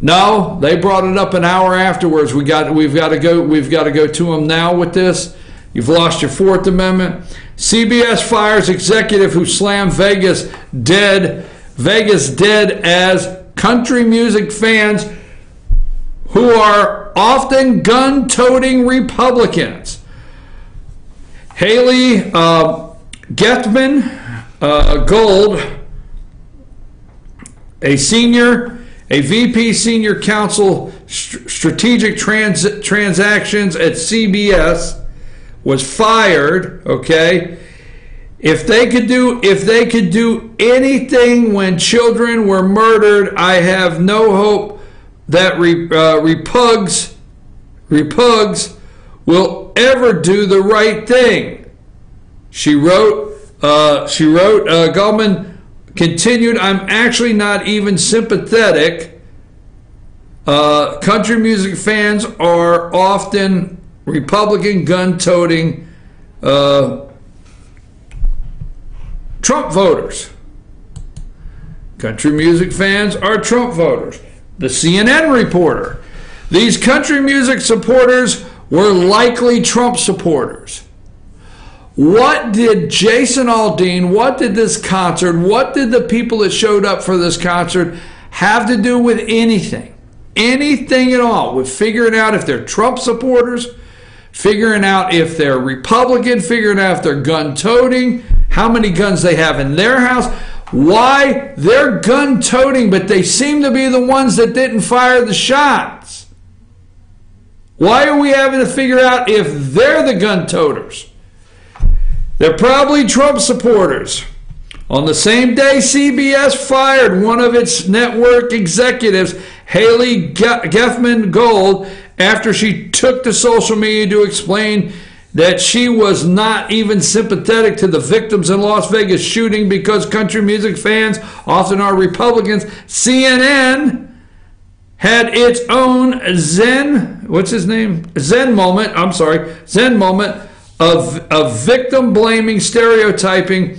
No, they brought it up an hour afterwards. We've got to go to them now with this. You've lost your Fourth Amendment. CBS fires executive who slammed Vegas dead as country music fans who are often gun-toting Republicans. Haege Gold, a VP Senior Counsel Strategic Transactions at CBS, was fired. Okay, if they could do anything when children were murdered, I have no hope that repugs will ever do the right thing. She wrote. Goldman continued, I'm actually not even sympathetic. Country music fans are often Republican gun-toting Trump voters. Country music fans are Trump voters. The CNN reporter. These country music supporters were likely Trump supporters. What did Jason Aldean, what did this concert, what did the people that showed up for this concert have to do with anything? Anything at all? With figuring out if they're Trump supporters, figuring out if they're Republican, figuring out if they're gun-toting, how many guns they have in their house, why they're gun-toting, but they seem to be the ones that didn't fire the shots. Why are we having to figure out if they're the gun-toters? They're probably Trump supporters. On the same day, CBS fired one of its network executives, Haege Gold, after she took to social media to explain that she was not even sympathetic to the victims in Las Vegas shooting because country music fans often are Republicans. CNN had its own Zen moment of victim-blaming stereotyping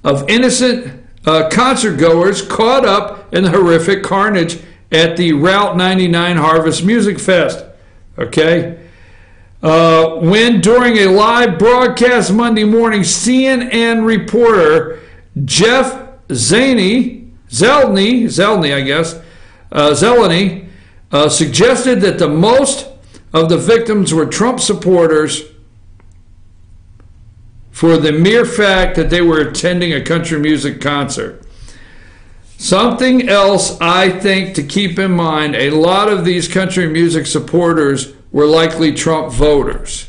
of innocent concert goers caught up in the horrific carnage at the Route 99 Harvest Music Fest. Okay? When during a live broadcast Monday morning, CNN reporter Jeff Zeleny, suggested that the most of the victims were Trump supporters for the mere fact that they were attending a country music concert. Something else I think to keep in mind, a lot of these country music supporters were likely Trump voters.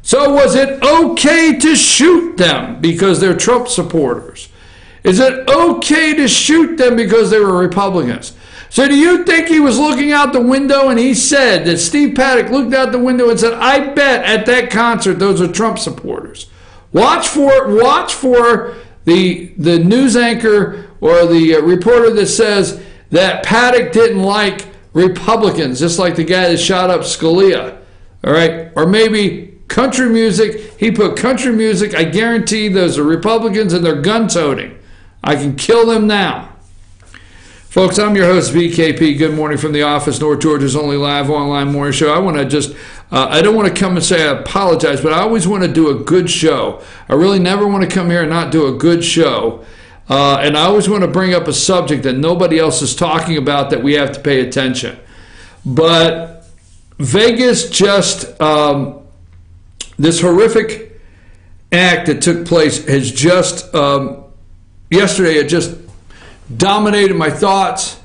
So was it okay to shoot them because they're Trump supporters? Is it okay to shoot them because they were Republicans? So do you think he was looking out the window and he said that Steve Paddock looked out the window and said, I bet at that concert those are Trump supporters? Watch for the news anchor or the reporter that says that Paddock didn't like Republicans, just like the guy that shot up Scalia. All right? Or maybe country music. He put country music. I guarantee those are Republicans and they're gun-toting. I can kill them now. Folks, I'm your host, BKP. Good morning from the office, North Georgia's only live online morning show. I want to just, I don't want to come and say I apologize, but I always want to do a good show. I really never want to come here and not do a good show. And I always want to bring up a subject that nobody else is talking about that we have to pay attention. But Vegas just, this horrific act that took place has just yesterday, it just dominated my thoughts.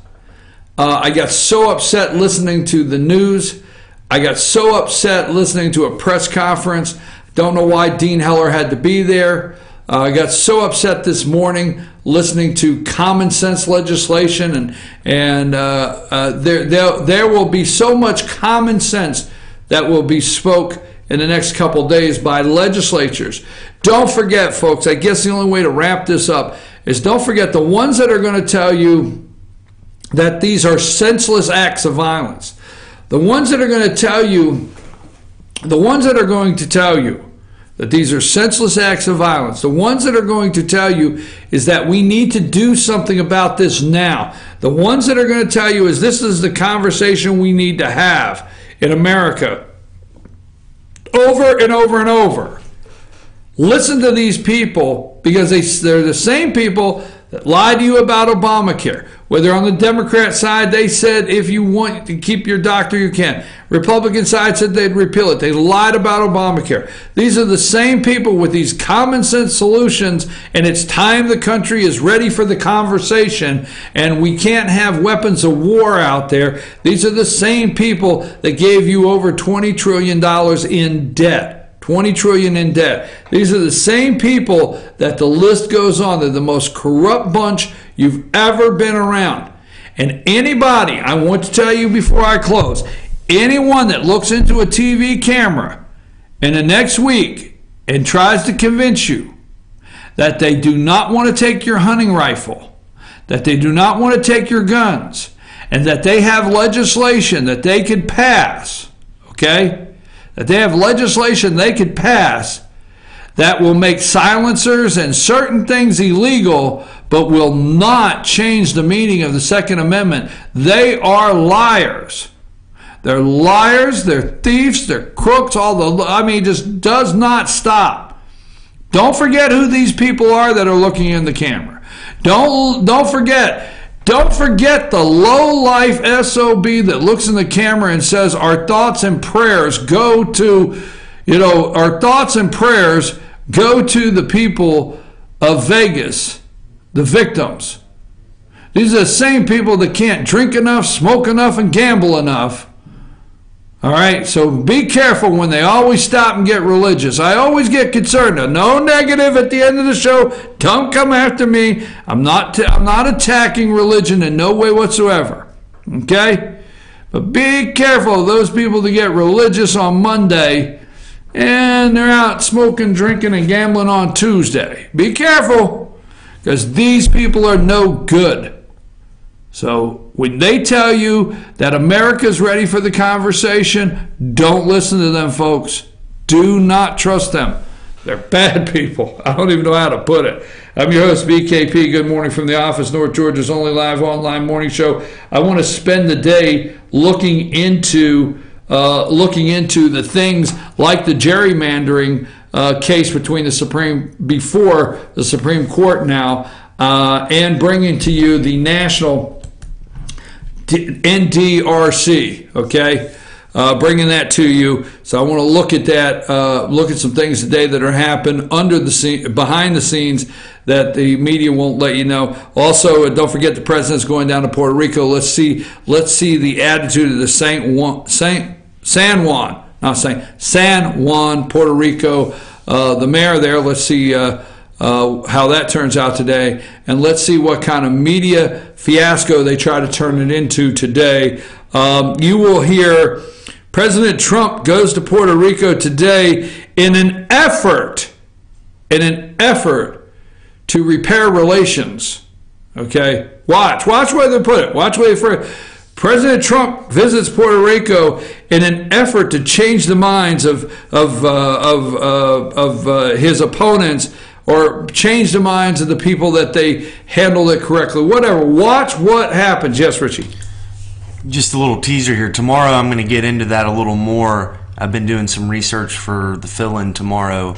I got so upset listening to the news. I got so upset listening to a press conference. Don't know why Dean Heller had to be there. I got so upset this morning listening to common sense legislation, and there will be so much common sense that will be spoke in the next couple days by legislatures. Don't forget, folks, I guess the only way to wrap this up is don't forget the ones that are going to tell you that these are senseless acts of violence. The ones that are going to tell you, that these are senseless acts of violence, the ones that are going to tell you is that we need to do something about this now. The ones that are going to tell you is this is the conversation we need to have in America over and over and over. Listen to these people, because they're the same people that lied to you about Obamacare. Whether on the Democrat side, they said if you want to keep your doctor, you can. Republican side said they'd repeal it. They lied about Obamacare. These are the same people with these common sense solutions, and it's time the country is ready for the conversation, and we can't have weapons of war out there. These are the same people that gave you over $20 trillion in debt. 20 trillion in debt. These are the same people that the list goes on. They're the most corrupt bunch you've ever been around. And anybody, I want to tell you before I close, anyone that looks into a TV camera in the next week and tries to convince you that they do not want to take your hunting rifle, that they do not want to take your guns, and that they have legislation that they could pass, okay? That they have legislation they could pass that will make silencers and certain things illegal, but will not change the meaning of the Second Amendment. They are liars. They're liars, they're thieves, they're crooks, it just does not stop. Don't forget who these people are that are looking in the camera. Don't forget the low-life SOB that looks in the camera and says our thoughts and prayers go to, the people of Vegas, the victims. These are the same people that can't drink enough, smoke enough, and gamble enough. All right, so be careful when they always stop and get religious. I always get concerned. No negative at the end of the show. Don't come after me. I'm not attacking religion in no way whatsoever. Okay? But be careful of those people that get religious on Monday and they're out smoking, drinking, and gambling on Tuesday. Be careful, because these people are no good. So when they tell you that America's ready for the conversation, don't listen to them, folks. Do not trust them. They're bad people. I don't even know how to put it. I'm your host, BKP. Good morning from the office, North Georgia's only live online morning show. I want to spend the day looking into the things like the gerrymandering case before the Supreme Court now, and bringing to you the national NDRC, okay? Bringing that to you. So I want to look at that, look at some things today that are happening behind the scenes that the media won't let you know. Also, don't forget the president's going down to Puerto Rico. Let's see the attitude of the San Juan, Puerto Rico, the mayor there. Let's see how that turns out today, and let's see what kind of media fiasco they try to turn it into today. You will hear President Trump goes to Puerto Rico today in an effort to repair relations. Okay, watch where they put it. Watch where they put it. President Trump visits Puerto Rico in an effort to change the minds of his opponents, or change the minds of the people that they handled it correctly. Whatever. Watch what happens. Yes, Richie. Just a little teaser here. Tomorrow I'm going to get into that a little more. I've been doing some research for the fill-in tomorrow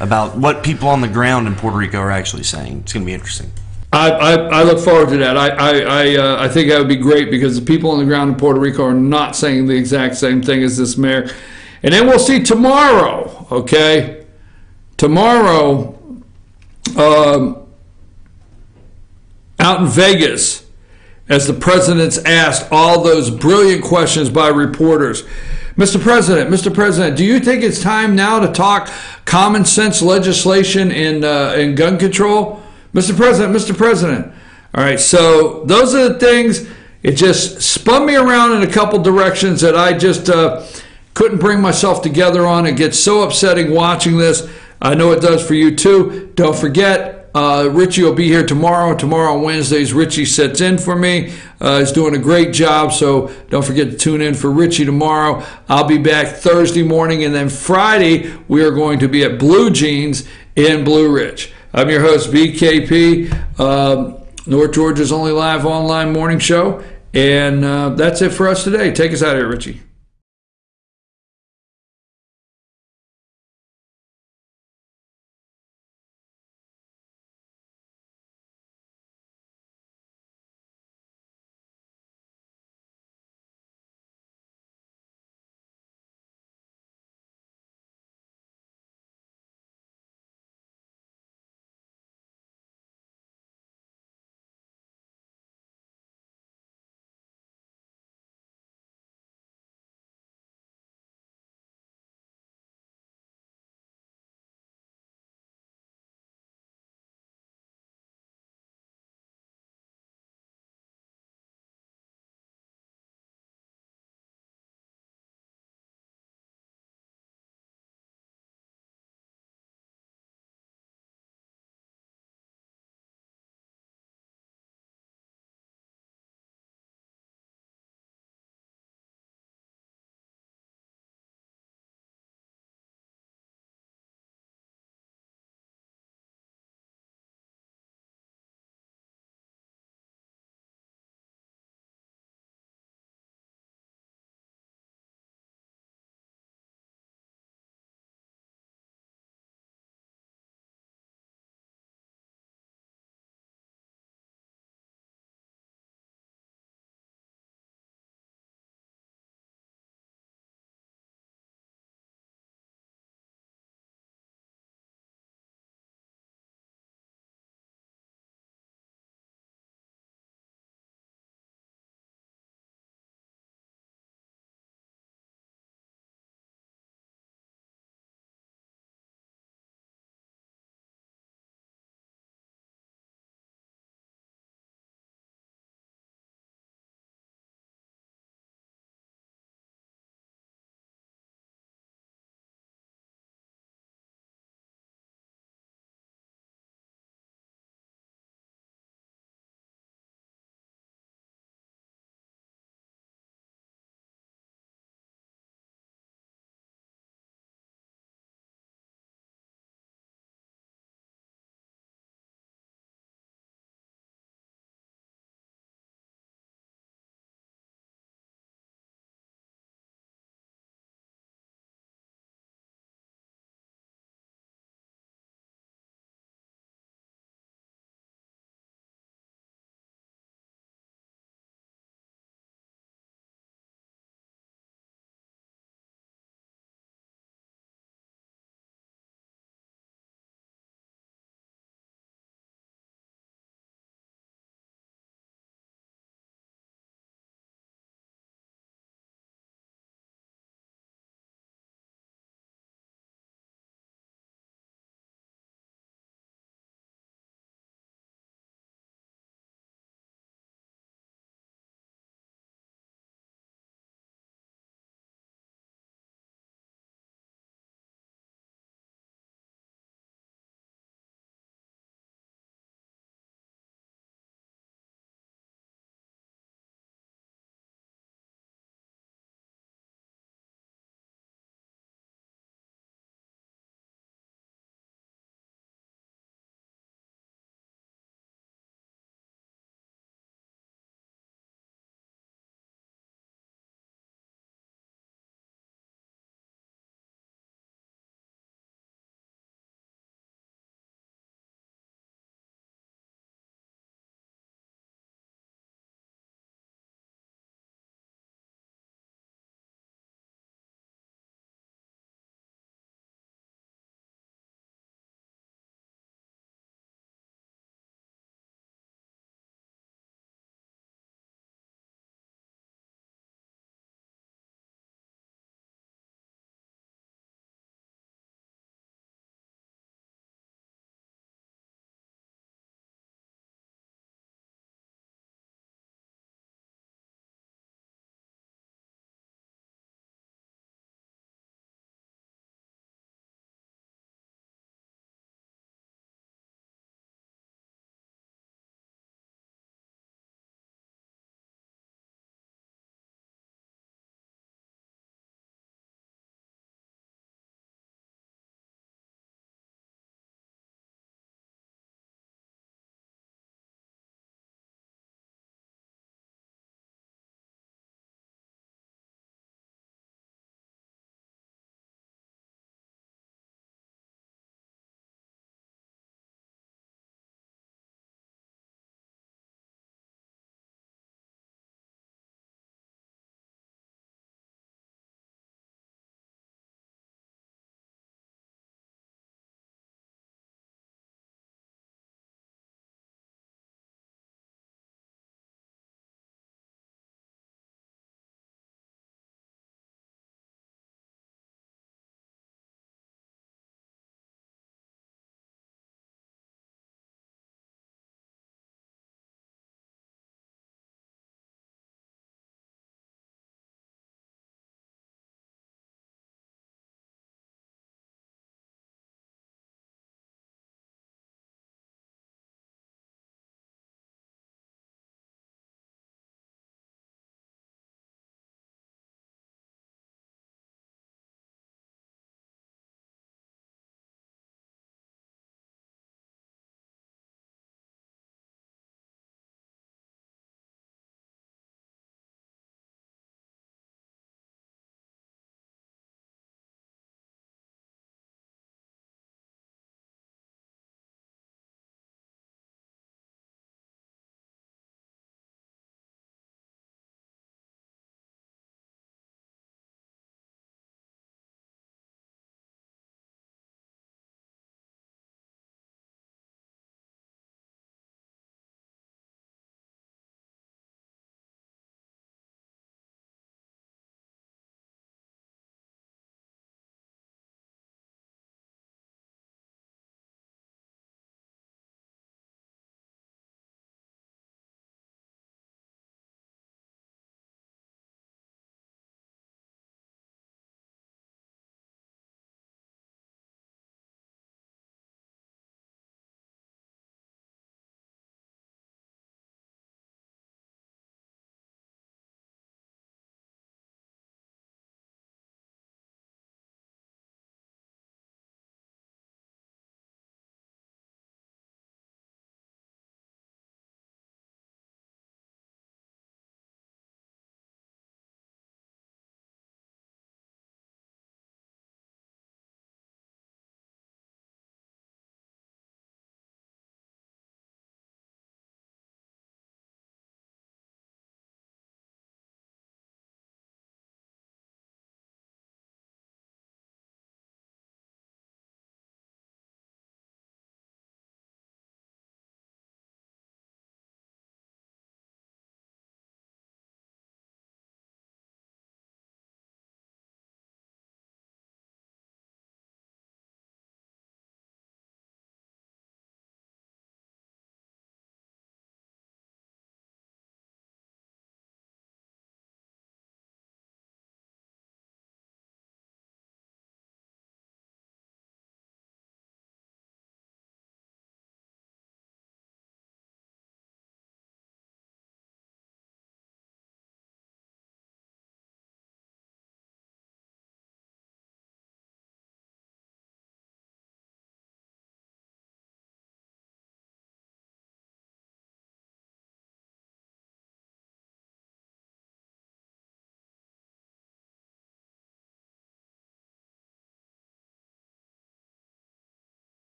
about what people on the ground in Puerto Rico are actually saying. It's going to be interesting. I look forward to that. I think that would be great, because the people on the ground in Puerto Rico are not saying the exact same thing as this mayor. And then we'll see tomorrow, okay? Tomorrow, out in Vegas as the president's asked all those brilliant questions by reporters. Mr. President, do you think it's time now to talk common sense legislation in gun control? Mr. President. All right, so those are the things. It just spun me around in a couple directions that I just couldn't bring myself together on. It gets so upsetting watching this. I know it does for you too. Don't forget, Richie will be here tomorrow. Tomorrow on Wednesdays, Richie sits in for me. He's doing a great job, so don't forget to tune in for Richie tomorrow. I'll be back Thursday morning, and then Friday we are going to be at Blue Jeans in Blue Ridge. I'm your host, BKP, North Georgia's only live online morning show, and that's it for us today. Take us out of here, Richie.